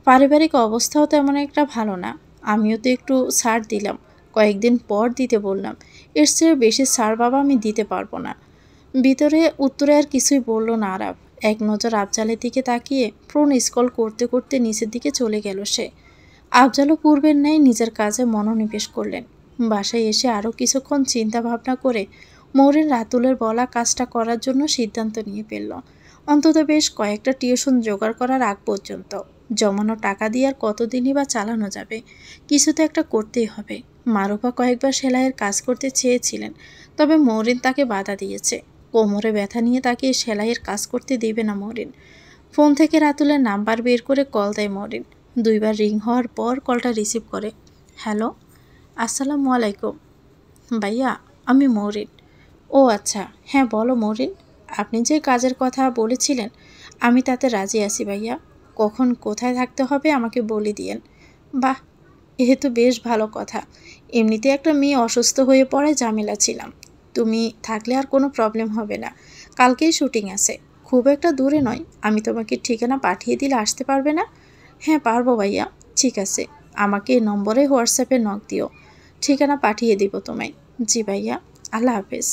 পারিবারিক অবস্থাও তেমন একটা ভালো না, আমিও তো একটু ছাড় দিলাম, কয়েকদিন পর দিতে বললাম, এর চেয়ে বেশি ছাড় বাবা আমি দিতে পারবো না। উত্তরে আর কিছুই বলল না আরাফ, এক নজর আফজালের দিকে তাকিয়ে ফোন স্ক্রল করতে করতে নিচের দিকে চলে গেল সে। আফজালও পূর্বের ন্যায় নিজের কাজে মনোনিবেশ করলেন। বাসায় এসে আরও কিছুক্ষণ চিন্তা ভাবনা করে মৌরিন রাতুলের বলা কাজটা করার জন্য সিদ্ধান্ত নিয়ে ফেলল। অন্তত বেশ কয়েকটা টিউশন জোগাড় করার আগ পর্যন্ত জমানো টাকা দিয়ে আর কতদিনই বা চালানো যাবে, কিছু তো একটা করতেই হবে। মারুফা কয়েকবার সেলাইয়ের কাজ করতে চেয়েছিলেন, তবে মৌরিন তাকে বাধা দিয়েছে। কোমরে ব্যথা নিয়ে তাকে সেলাইয়ের কাজ করতে দেবে না মৌরিন। ফোন থেকে রাতুলের নাম্বার বের করে কল দেয় মৌরিন। 2বার রিং হওয়ার পর কলটা রিসিভ করে। হ্যালো, আসসালামু আলাইকুম ভাইয়া, আমি মৌরিন। ও আচ্ছা, হ্যাঁ বলো মৌরিন, আপনি যে কাজের কথা বলেছিলেন আমি তাতে রাজি আছি ভাইয়া, কখন কোথায় থাকতে হবে আমাকে বলে দিয়েন। বাহ, এ তো বেশ ভালো কথা, এমনিতে একটা মেয়ে অসুস্থ হয়ে পড়ে ঝামেলা ছিলাম, তুমি থাকলে আর কোনো প্রবলেম হবে না। কালকেই শুটিং আছে, খুব একটা দূরে নয়, আমি তোমাকে ঠিকানা পাঠিয়ে দিলে আসতে পারবে না? হ্যাঁ পারবো ভাইয়া, ঠিক আছে, আমাকে এই নম্বরে হোয়াটসঅ্যাপে নক দিও, ঠিকানা পাঠিয়ে দিব তোমায়। জি ভাইয়া, আল্লাহ হাফেজ।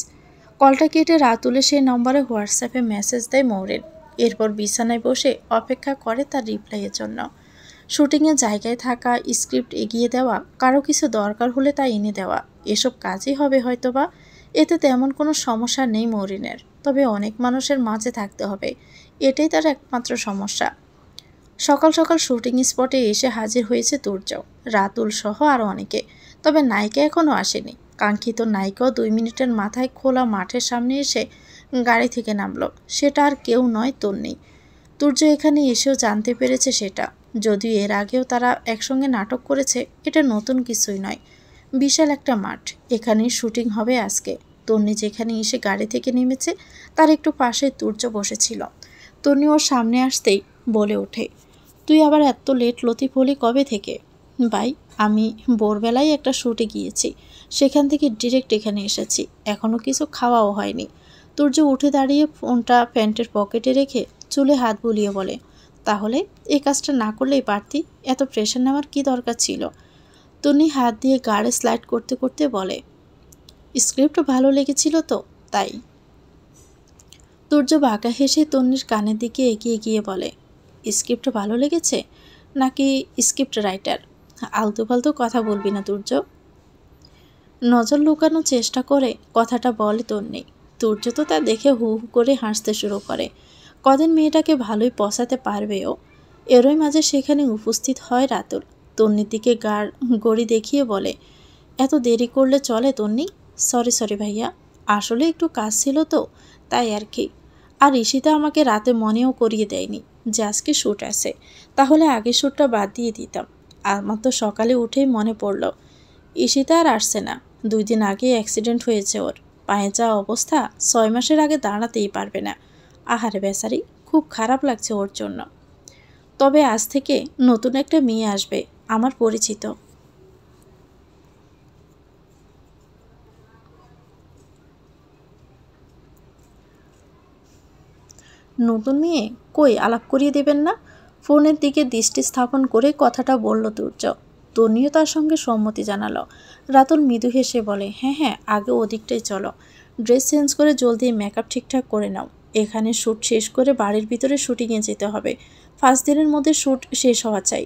কলটা কেটে রাতুলে সেই নম্বরে হোয়াটসঅ্যাপে মেসেজ দেয় মৌরিন। এরপর বিছানায় বসে অপেক্ষা করে তার রিপ্লাইয়ের জন্য। শুটিংয়ের জায়গায় থাকা, স্ক্রিপ্ট এগিয়ে দেওয়া, কারো কিছু দরকার হলে তা এনে দেওয়া, এসব কাজই হবে হয়তোবা। এতে তেমন কোনো সমস্যা নেই মৌরিনের, তবে অনেক মানুষের মাঝে থাকতে হবে, এটাই তার একমাত্র সমস্যা। সকাল সকাল শুটিং স্পটে এসে হাজির হয়েছে তুর্য, রাতুল সহ আরও অনেকে, তবে নায়িকা এখনও আসেনি। কাঙ্ক্ষিত নায়িকাও 2 মিনিটের মাথায় খোলা মাঠের সামনে এসে গাড়ি থেকে নামল। সেটা আর কেউ নয়, তন্নি। তুর্য এখানে এসেও জানতে পেরেছে সেটা, যদিও এর আগেও তারা একসঙ্গে নাটক করেছে, এটা নতুন কিছুই নয়। বিশাল একটা মাঠ, এখানেই শুটিং হবে আজকে। তন্নি যেখানে এসে গাড়ি থেকে নেমেছে তার একটু পাশে তুর্য বসেছিল। তন্নি ওর সামনে আসতেই বলে ওঠে, তুই আবার এত লেট লতিফ হলি কবে থেকে? ভাই, আমি ভোরবেলায় একটা শ্যুটে গিয়েছি, সেখান থেকে ডিরেক্ট এখানে এসেছি, এখনও কিছু খাওয়াও হয়নি। তুর্য উঠে দাঁড়িয়ে ফোনটা প্যান্টের পকেটে রেখে চুলে হাত বুলিয়ে বলে, তাহলে এই কাজটা না করলেই পারতি, এত প্রেশার নেওয়ার কী দরকার ছিল? তন্নি হাত দিয়ে গাড়ে স্লাইড করতে করতে বলে, স্ক্রিপ্ট ভালো লেগেছিল তো তাই। তুর্য বাঁকা হেসে তন্নির কানের দিকে এগিয়ে গিয়ে বলে, স্ক্রিপ্ট ভালো লেগেছে নাকি স্ক্রিপ্ট রাইটার? আলতু ফালতু কথা বলবি না তুর্য। নজর লুকানোর চেষ্টা করে কথাটা বলে তন্নি। তুর্য তো তা দেখে হু হু করে হাসতে শুরু করে। কদিন মেয়েটাকে ভালোই পচাতে পারবেও। এরই মাঝে সেখানে উপস্থিত হয় রাতুল। তন্নির দিকে গড়ি দেখিয়ে বলে, এত দেরি করলে চলে তন্নি? সরি ভাইয়া, আসলে একটু কাজ ছিল তো তাই আর কি। আর ঈশিতা আমাকে রাতে মনেও করিয়ে দেয়নি, যে আজকে শ্যুট আছে, তাহলে আগের শ্যুটটা বাদ দিয়ে দিতাম। আমার তো সকালে উঠেই মনে পড়ল ঈশিতা আর আসছে না। 2 দিন আগে অ্যাক্সিডেন্ট হয়েছে ওর। পায়ে যা অবস্থা, 6 মাসের আগে দাঁড়াতেই পারবে না। আহারে বেচারি, খুব খারাপ লাগছে ওর জন্য। তবে আজ থেকে নতুন একটা মেয়ে আসবে, আমার পরিচিত। নতুন মেয়ে? কই, আলাপ করিয়ে দেবেন না? ফোনের দিকে দৃষ্টি স্থাপন করে কথাটা বলল দুর্য। তন্নিও তার সঙ্গে সম্মতি জানালো। রাতুল মৃদু হেসে বলে, হ্যাঁ হ্যাঁ, আগে ওদিকটাই চলো। ড্রেস চেঞ্জ করে জলদি মেকআপ ঠিকঠাক করে নাও। এখানে শ্যুট শেষ করে বাড়ির ভিতরে শুটিংয়ে যেতে হবে। 5 দিনের মধ্যে শ্যুট শেষ হওয়া চাই।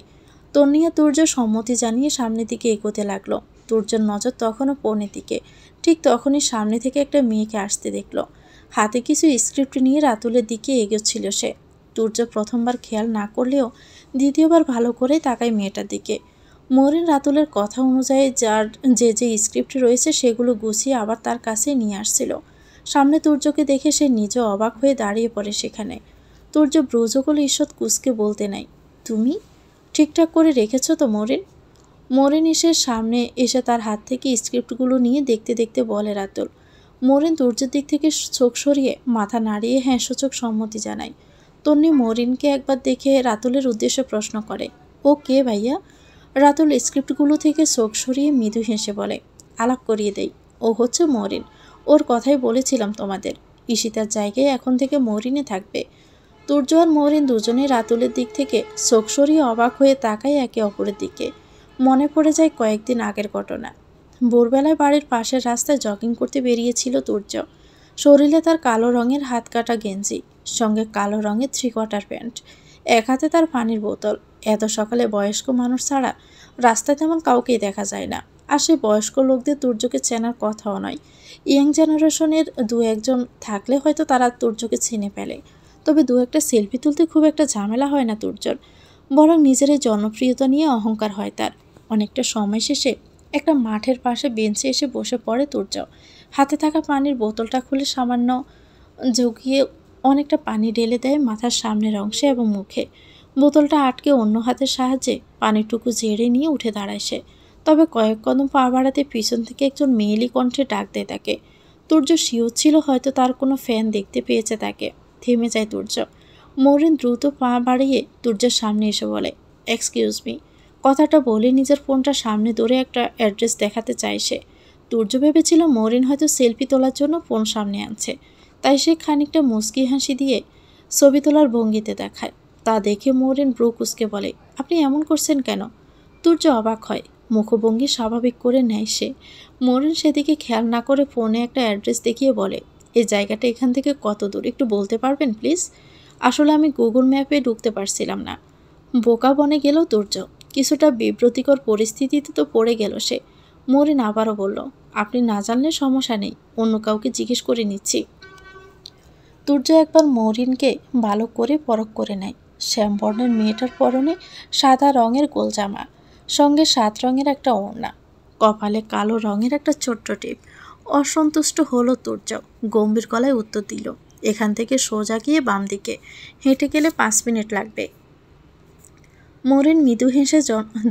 তন্নিয়া তুর্য সম্মতি জানিয়ে সামনের দিকে এগোতে লাগলো। তুর্যর নজর তখনও ফোনের দিকে। ঠিক তখনই সামনে থেকে একটা মেয়েকে আসতে দেখলো। হাতে কিছু স্ক্রিপ্ট নিয়ে রাতুলের দিকে এগোচ্ছিল সে। তুর্য প্রথমবার খেয়াল না করলেও দ্বিতীয়বার ভালো করে তাকায় মেয়েটার দিকে। মরিন রাতুলের কথা অনুযায়ী যে স্ক্রিপ্ট রয়েছে সেগুলো গুছিয়ে আবার তার কাছে নিয়ে আসছিল। সামনে তুর্যকে দেখে সে নিজে অবাক হয়ে দাঁড়িয়ে পড়ে সেখানে। তুর্য ব্রুজগুলো ঈষৎ কুঁচকে বলতে নাই, তুমি ঠিকঠাক করে রেখেছ তো মরিন? মরিন এসে সামনে এসে তার হাত থেকে স্ক্রিপ্টগুলো নিয়ে দেখতে দেখতে বলে রাতুল। মরিন তুর্যের দিক থেকে চোখ সরিয়ে মাথা নাড়িয়ে হ্যাঁ সূচক সম্মতি জানায়। তন্নি মরিনকে একবার দেখে রাতুলের উদ্দেশ্যে প্রশ্ন করে, ও কে ভাইয়া? রাতুল স্ক্রিপ্টগুলো থেকে চোখ সরিয়ে মৃদু হেসে বলে, আলাপ করিয়ে দেই, ও হচ্ছে মরিন। ওর কথাই বলেছিলাম তোমাদের, ঈশিতার জায়গায় এখন থেকে মরিনে থাকবে। তুর্য আর মরিন দুজনেই রাতুলের দিক থেকে চোখ সরিয়ে অবাক হয়ে তাকায় একে অপরের দিকে। মনে পড়ে যায় কয়েকদিন আগের ঘটনা। ভোরবেলায় বাড়ির পাশের রাস্তায় জগিং করতে বেরিয়েছিল তুর্য। শরীরে তার কালো রঙের হাত কাটা গেঞ্জি, সঙ্গে কালো রঙের 3/4 প্যান্ট। এক হাতে তার পানির বোতল। এত সকালে বয়স্ক মানুষ ছাড়া রাস্তায় তেমন কাউকেই দেখা যায় না। আর সেই বয়স্ক লোকদের তুর্যকে চেনার কথাও নয়। ইয়াং জেনারেশনের 2-1 জন থাকলে হয়তো তারা তুর্যকে চিনে ফেলে। তবে 2-একটা সেলফি তুলতে খুব একটা ঝামেলা হয় না তুর্যর, বরং নিজের এই জনপ্রিয়তা নিয়ে অহংকার হয় তার। অনেকটা সময় শেষে একটা মাঠের পাশে বেঞ্চে এসে বসে পড়ে তুর্য। হাতে থাকা পানির বোতলটা খুলে সামান্য জগিয়ে অনেকটা পানি ঢেলে দেয় মাথার সামনের অংশে এবং মুখে। বোতলটা আটকে অন্য হাতের সাহায্যে পানিটুকু ঝেড়ে নিয়ে উঠে দাঁড়ায় সে। তবে কয়েক কদম পা বাড়াতে পিছন থেকে একজন মেয়েলি কণ্ঠে ডাক দেয় তাকে। তুর্য শিওর হয়তো তার কোনো ফ্যান দেখতে পেয়েছে তাকে। থেমে যায় তুর্য। মরিন দ্রুত পা বাড়িয়ে তুর্যের সামনে এসে বলে, এক্সকিউজ মি। কথাটা বলে নিজের ফোনটা সামনে ধরে একটা অ্যাড্রেস দেখাতে চায় সে। তুর্য ভেবেছিল মরিন হয়তো সেলফি তোলার জন্য ফোন সামনে আনছে, তাই সে খানিকটা মুচকি হাসি দিয়ে ছবি তোলার ভঙ্গিতে দেখায়। তা দেখে মরিন ব্রু কুঁচকে বলে, আপনি এমন করছেন কেন? তুর্য অবাক হয়। মুখভঙ্গি স্বাভাবিক করে নেয় সে। মরিন সেদিকে খেয়াল না করে ফোনে একটা অ্যাড্রেস দেখিয়ে বলে, এই জায়গাটা এখান থেকে কত দূর একটু বলতে পারবেন প্লিজ? আসলে আমি গুগল ম্যাপে ঢুকতে পারছিলাম না। বোকা বনে গেল তুর্য। কিছুটা বিব্রতিকর পরিস্থিতিতে তো পড়ে গেল সে। মরিন আবারও বলল, আপনি না জানলে সমস্যা নেই, অন্য কাউকে জিজ্ঞেস করে নিচ্ছি। তুর্য একবার মরিনকে ভালো করে পরখ করে নেয়। শ্যামবর্ণের মেয়েটার পরনে সাদা রঙের গোল জামা, সঙ্গে 7 রঙের একটা ওড়না, কপালে কালো রঙের একটা ছোট্ট টিপ। অসন্তুষ্ট হলো তুর্য। গম্ভীর গলায় উত্তর দিল, এখান থেকে সোজা গিয়ে বাম দিকে হেঁটে গেলে 5 মিনিট লাগবে। মরিন মৃদু হেসে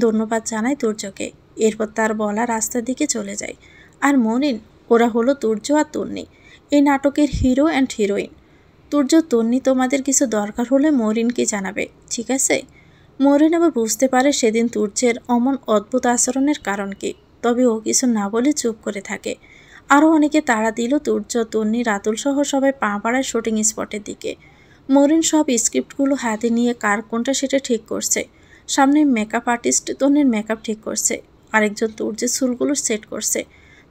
ধন্যবাদ জানায় তুর্যকে। এরপর তার বলা রাস্তার দিকে চলে যায়। আর মরিন, ওরা হলো তুর্য আর তন্নি, এই নাটকের হিরো অ্যান্ড হিরোইন। তুর্য, তন্নি তোমাদের কিছু দরকার হলে মরিনকে জানাবে, ঠিক আছে? মরিন আবার বুঝতে পারে সেদিন তুর্যের অমন অদ্ভুত আচরণের কারণ কি। তবে ও কিছু না বলে চুপ করে থাকে। আরও অনেকে তাড়া দিল তুর্য, তন্নি, রাতুল সহ সবাই পা বাড়ায় শুটিং স্পটের দিকে। মরিন সব স্ক্রিপ্টগুলো হাতে নিয়ে কার কোনটা সেটা ঠিক করছে। সামনে মেকআপ আর্টিস্ট তন্নির মেকআপ ঠিক করছে, আরেকজন তুর্যের চুলগুলো সেট করছে।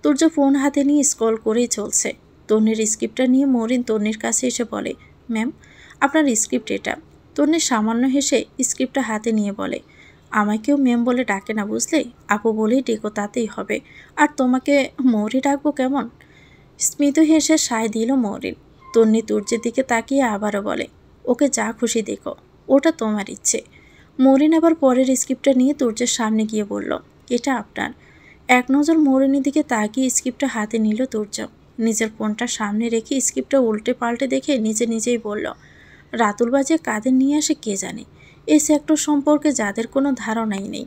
তুর্য ফোন হাতে নিয়ে স্ক্রল করেই চলছে। তন্নির স্ক্রিপ্টটা নিয়ে মরিন তন্নির কাছে এসে বলে, ম্যাম, আপনার স্ক্রিপ্ট এটা। তন্নি সামান্য হেসে স্ক্রিপ্টটা হাতে নিয়ে বলে, আমায় কেউ ম্যাম বলে ডাকে না বুঝলে, আপু বলেই ডেকো, তাতেই হবে। আর তোমাকে মৌরি ডাকবো কেমন? স্মিত হেসে সায় দিল মরিন। তন্নি তুর্যের দিকে তাকিয়ে আবারও বলে, ওকে যা খুশি দেখো, ওটা তোমার ইচ্ছে। মরিন আবার পরের স্ক্রিপ্টটা নিয়ে তুর্যের সামনে গিয়ে বলল, এটা আপনার। এক নজর মরিনের দিকে তাকিয়ে স্ক্রিপ্টটা হাতে নিল তুর্য। নিজের ফোনটা সামনে রেখে স্ক্রিপ্টটা উল্টে পাল্টে দেখে নিজেই বলল, রাতুল বাজে কাদের নিয়ে আসে কে জানে। এই সেক্টর সম্পর্কে যাদের কোনো ধারণাই নেই।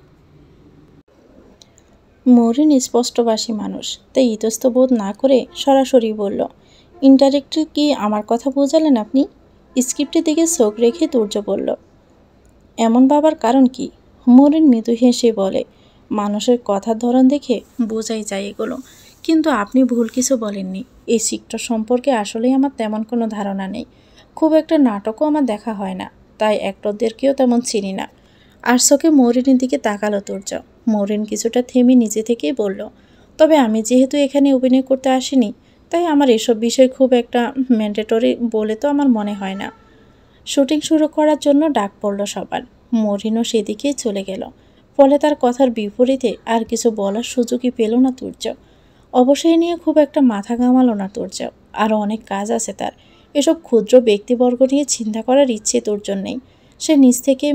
মরিন স্পষ্টভাষী মানুষ, তাই ইতস্ত বোধ না করে সরাসরি বলল, ইনডাইরেক্টলি কি আমার কথা বোঝালেন আপনি? স্ক্রিপ্টের দিকে চোখ রেখে তুর্য বলল, এমন ভাবার কারণ কি? মরিন মৃদু হেসে বলে, মানুষের কথার ধরন দেখে বোঝাই যায় এগুলো, কিন্তু আপনি ভুল কিছু বলেননি। এই সেক্টর সম্পর্কে আসলেই আমার তেমন কোনো ধারণা নেই। খুব একটা নাটকও আমার দেখা হয় না, তাই অ্যাক্টরদেরকেও তেমন চিনি না। আর চোখে মরিনের দিকে তাকালো তুর্য। মরিন কিছুটা থেমে নিজে থেকেই বলল, তবে আমি যেহেতু এখানে অভিনয় করতে আসিনি, তাই আমার এসব বিষয় খুব একটা ম্যান্ডেটরি বলে তো আমার মনে হয় না। শুটিং শুরু করার জন্য ডাক পড়ল সবার। মরিনও সেদিকেই চলে গেল। ফলে তার কথার বিপরীতে আর কিছু বলার সুযোগই পেল না তুর্য। অবশ্যই নিয়ে খুব একটা মাথা ঘামালো না তুর্য। আরও অনেক কাজ আছে তার। এসব ক্ষুদ্র ব্যক্তিবর্গ নিয়ে চিন্তা করার ইচ্ছে তুর্যর নেই। সে নিজ থেকে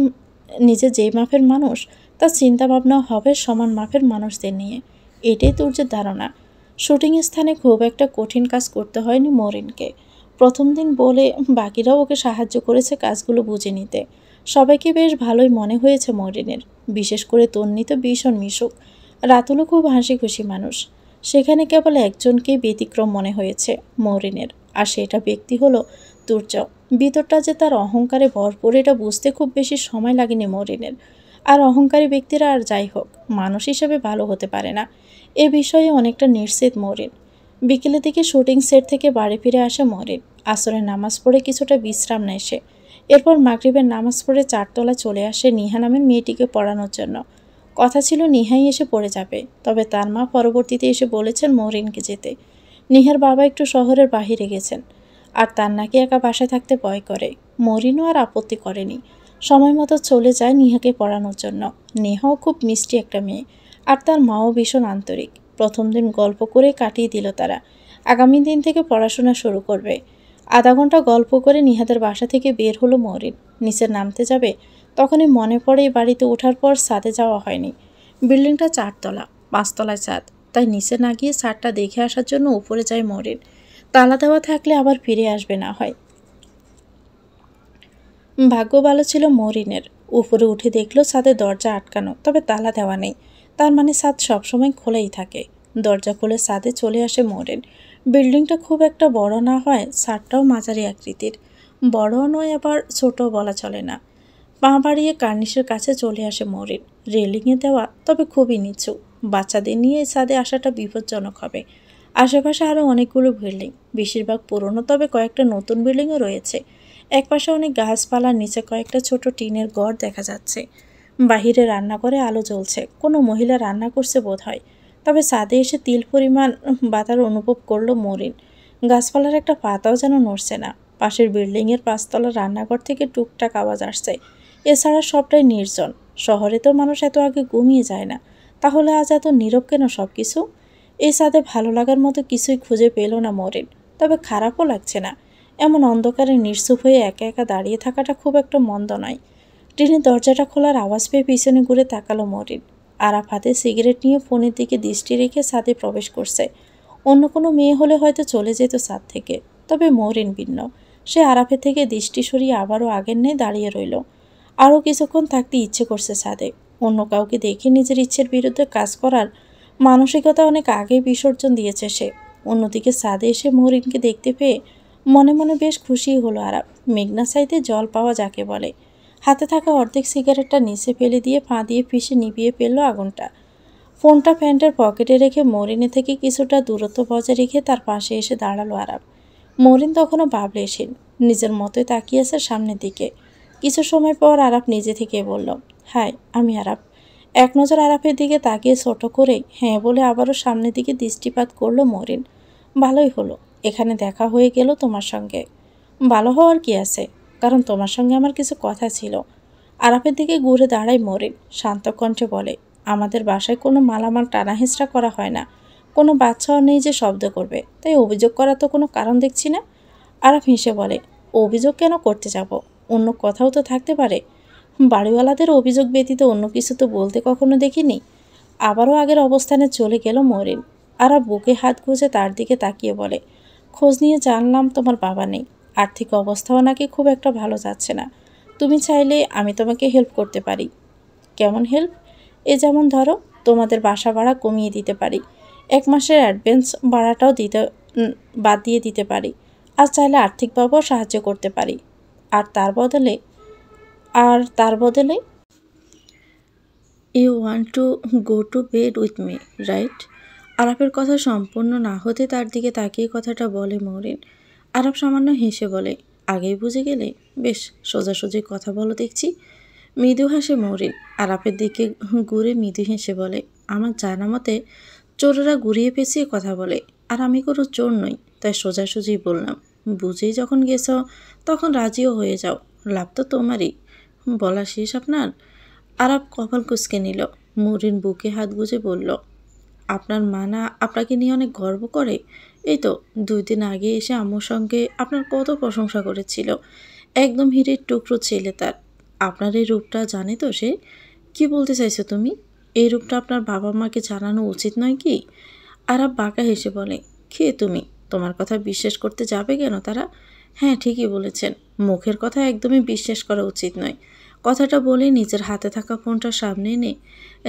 নিজে যেই মাপের মানুষ, তার চিন্তাভাবনা হবে সমান মাপের মানুষদের নিয়ে। এটাই তুর্যের ধারণা। শুটিং স্থানে খুব একটা কঠিন কাজ করতে হয়নি মরিনকে। প্রথম দিন বলে বাকিরাও ওকে সাহায্য করেছে কাজগুলো বুঝে নিতে। সবাইকে বেশ ভালোই মনে হয়েছে মরিনের, বিশেষ করে তন্নি তো ভীষণ মিশুক। রাতুলও খুব হাসি খুশি মানুষ। সেখানে কেবল একজনকেই ব্যতিক্রম মনে হয়েছে মরিনের, আর সেটা ব্যক্তি হলো তুর্য। ভিতরটা যে তার অহংকারে ভরপুর এটা বুঝতে খুব বেশি সময় লাগেনি মরিনের। আর অহংকারী ব্যক্তিরা আর যাই হোক মানুষ হিসেবে ভালো হতে পারে না, এ বিষয়ে অনেকটা নিশ্চিত মরিন। বিকেলের দিকে শুটিং সেট থেকে বাড়ি ফিরে আসে মরিন। আসরের নামাজ পড়ে কিছুটা বিশ্রাম নেয় সে। এরপর মাগরিবের নামাজ পড়ে চারতলা চলে আসে নিহা নামের মেয়েটিকে পড়ানোর জন্য। কথা ছিল নিহাই এসে পড়ে যাবে, তবে তার মা পরবর্তীতে এসে বলেছেন মরিনকে যেতে। নিহার বাবা একটু শহরের বাহিরে গেছেন, আর তার নাকি একা বাসায় থাকতে ভয় করে। মরিনও আর আপত্তি করেনি, সময় মতো চলে যায় নিহাকে পড়ানোর জন্য। নেহাও খুব মিষ্টি একটা মেয়ে, আর তার মাও ভীষণ আন্তরিক। প্রথম দিন গল্প করে কাটিয়ে দিল তারা। আগামী দিন থেকে পড়াশোনা শুরু করবে। আধা ঘন্টা গল্প করে নিহাদের বাসা থেকে বের হলো মরিন। নিচে নামতে যাবে, তখনই মনে পড়ে বাড়িতে ওঠার পর ছাদে যাওয়া হয়নি। বিল্ডিংটা 4 তলা, 5 তলায় ছাদ, তাই নিচে না গিয়ে ছাদটা দেখে আসার জন্য উপরে যায় মরিন। তালা দেওয়া থাকলে আবার ফিরে আসবে না হয়। ভাগ্য ভালো ছিল মরিনের। উপরে উঠে দেখলো ছাদের দরজা আটকানো, তবে তালা দেওয়া নেই। তার মানে ছাদ সবসময় খোলাই থাকে। দরজা খুলে ছাদে চলে আসে মরিন। বিল্ডিংটা খুব একটা বড় না হয়, ছাদটাও মাঝারি আকৃতির। বড়ও নয় আবার ছোটও বলা চলে না। পা বাড়িয়ে কার্নিশের কাছে চলে আসে মরিন। রেলিংয়ে দেওয়া, তবে খুবই নিচু। বাচ্চাদের নিয়ে এই ছাদে আসাটা বিপজ্জনক হবে। আশেপাশে আরও অনেকগুলো বিল্ডিং, বেশিরভাগ পুরনো, তবে কয়েকটা নতুন বিল্ডিংও রয়েছে। একপাশে অনেক গাছপালার নিচে কয়েকটা ছোট টিনের ঘর দেখা যাচ্ছে। বাহিরে রান্নাঘরে আলো জ্বলছে, কোনো মহিলা রান্না করছে বোধহয়। তবে ছাদে এসে তিল পরিমাণ বাতার অনুভব করলো মরিন। গাছপালার একটা পাতাও যেন নড়ছে না। পাশের বিল্ডিংয়ের 5 তলার রান্নাঘর থেকে টুকটাক আওয়াজ আসছে। এছাড়া সবটাই নির্জন। শহরে তো মানুষ এত আগে ঘুমিয়ে যায় না, তাহলে আজ এত নীরব কেন সব কিছু? এই ছাদে ভালো লাগার মতো কিছুই খুঁজে পেল না মরিন, তবে খারাপও লাগছে না। এমন অন্ধকারে নিঃস্ব হয়ে একা একা দাঁড়িয়ে থাকাটা খুব একটা মন্দ নয়। টিনের দরজাটা খোলার আওয়াজ পেয়ে পিছনে ঘুরে তাকালো মরিন। আরাফ হাতে সিগারেট নিয়ে ফোনের দিকে দৃষ্টি রেখে ছাদে প্রবেশ করছে। অন্য কোনো মেয়ে হলে হয়তো চলে যেত ছাদ থেকে, তবে মরিন ভিন্ন। সে আরাফের থেকে দৃষ্টি সরিয়ে আবারও আগের ন্যায় দাঁড়িয়ে রইল। আরও কিছুক্ষণ থাকতে ইচ্ছে করছে ছাদে। অন্য কাউকে দেখে নিজের ইচ্ছের বিরুদ্ধে কাজ করার মানসিকতা অনেক আগেই বিসর্জন দিয়েছে সে। অন্যদিকে ছাদে এসে মরিনকে দেখতে পেয়ে মনে মনে বেশ খুশি হলো আরাফ। মেঘনা চাইতে জল পাওয়া যাকে বলে। হাতে থাকা অর্ধেক সিগারেটটা নিচে ফেলে দিয়ে পা দিয়ে পিষে নিভিয়ে ফেলল আগুনটা। ফোনটা প্যান্টের পকেটে রেখে মরিনের থেকে কিছুটা দূরত্ব বজায় রেখে তার পাশে এসে দাঁড়ালো আরাফ। মরিন তখনও ভাবলেশীন, নিজের মতোই তাকিয়েছে সামনের দিকে। কিছু সময় পর আরাফ নিজে থেকে বলল, হাই, আমি আরাফ। এক নজর আরাফের দিকে তাকিয়ে ছোট করে হ্যাঁ বলে আবারও সামনের দিকে দৃষ্টিপাত করলো মরিন। ভালোই হলো, এখানে দেখা হয়ে গেল তোমার সঙ্গে। ভালো হওয়ার কি আছে, কারণ তোমার সঙ্গে আমার কিছু কথা ছিল। আরাফের দিকে ঘুরে দাঁড়ায় মরিন, শান্ত কণ্ঠে বলে, আমাদের বাসায় কোনো মালামাল টানাহেঁচড়া করা হয় না। কোনো বাচ্চাও নেই যে শব্দ করবে, তাই অভিযোগ করার তো কোনো কারণ দেখছি না। আরাফ হেসে বলে, অভিযোগ কেন করতে যাব? অন্য কথাও তো থাকতে পারে। বাড়িওয়ালাদের অভিযোগ ব্যতীত অন্য কিছু তো বলতে কখনো দেখিনি। আবারও আগের অবস্থানে চলে গেল মরিন। আরাফ বুকে হাত গুঁজে তার দিকে তাকিয়ে বলে, খোঁজ নিয়ে জানলাম তোমার বাবা নেই। আর্থিক অবস্থাও নাকি খুব একটা ভালো যাচ্ছে না। তুমি চাইলে আমি তোমাকে হেল্প করতে পারি। কেমন হেল্প? যেমন ধরো, তোমাদের বাসা ভাড়া কমিয়ে দিতে পারি, 1 মাসের অ্যাডভান্স ভাড়াটাও বাদ দিয়ে দিতে পারি, আর চাইলে আর্থিকভাবেও সাহায্য করতে পারি। আর তার বদলে আর তার বদলে you want to go to bed with me, right? আরাফের কথা সম্পূর্ণ না হতে তার দিকে তাকিয়ে কথাটা বলে মরিন। আরাফ সামান্য হেসে বলে, আগেই বুঝে গেলে? বেশ সোজাসুজি কথা বলো দেখছি। মৃদু হাসে মরিন। আরাফের দিকে ঘুরে মৃদু হেসে বলে, আমার জানা মতে চোরেরা ঘুরিয়ে পেঁচিয়ে কথা বলে, আর আমি কোনো চোর নই, তাই সোজাসুজি বললাম। বুঝেই যখন গেছ তখন রাজিও হয়ে যাও, লাভ তো তোমারই। বলা শেষ আপনার? আরাফ কপাল কুঁচকে নিল। মরিন বুকে হাত গুজে বলল, আপনার মা না আপনাকে নিয়ে অনেক গর্ব করে? এই তো 2 দিন আগে এসে আম্মুর সঙ্গে আপনার কত প্রশংসা করেছিল। একদম হীরের টুকরো ছেলে তার। আপনার এই রূপটা জানে তো সে? কি বলতে চাইছো তুমি? এই রূপটা আপনার বাবা মাকে জানানো উচিত নয় কি? আরাফ বাঁকা হেসে বলে, কে তুমি? তোমার কথা বিশ্বাস করতে যাবে কেন তারা? হ্যাঁ, ঠিকই বলেছেন, মুখের কথা একদমই বিশ্বাস করা উচিত নয়। কথাটা বলে নিজের হাতে থাকা ফোনটা সামনে এনে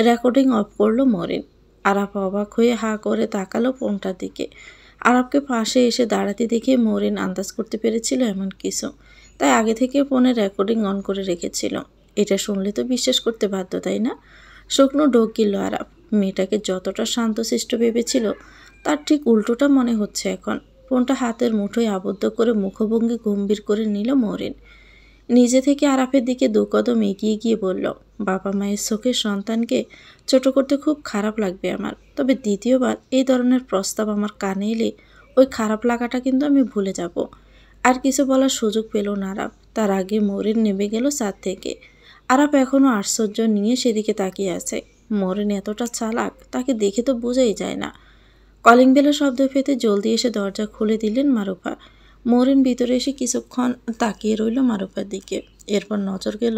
রেকর্ডিং অফ করলো মরিন। আরাফ অবাক হয়ে হাঁ করে তাকালো ফোনটার দিকে। আরাফকে পাশে এসে দাঁড়াতে দেখে মরিন আন্দাজ করতে পেরেছিল এমন কিছু, তাই আগে থেকে ফোনের রেকর্ডিং অন করে রেখেছিল। এটা শুনলে তো বিশ্বাস করতে বাধ্য, তাই না? শুকনো ঢোক গিলল আরাফ। মেয়েটাকে যতটা শান্তশিষ্ট ভেবেছিল তার ঠিক উল্টোটা মনে হচ্ছে এখন। ফোনটা হাতের মুঠোয় আবদ্ধ করে মুখভঙ্গি গম্ভীর করে নিল মরিন। নিজে থেকে আরাফের দিকে 2 কদম এগিয়ে গিয়ে বলল, বাবা মায়ের চোখের সন্তানকে ছোট করতে খুব খারাপ লাগবে আমার, তবে দ্বিতীয়বার এই ধরনের প্রস্তাব আমার কানে এলে ওই খারাপ লাগাটা কিন্তু আমি ভুলে যাব। আর কিছু বলার সুযোগ পেল না আরাফ। তার আগে মরিন নেমে গেল ছাদ থেকে। আরাফ এখনও আশ্চর্য নিয়ে সেদিকে তাকিয়ে আছে। মরিন এতটা চালাক, তাকে দেখে তো বোঝাই যায় না। কলিং বেলের শব্দ পেতে জলদি এসে দরজা খুলে দিলেন মারুফা। মরিন ভিতরে এসে কিছুক্ষণ তাকিয়ে রইল মারুফার দিকে। এরপর নজর গেল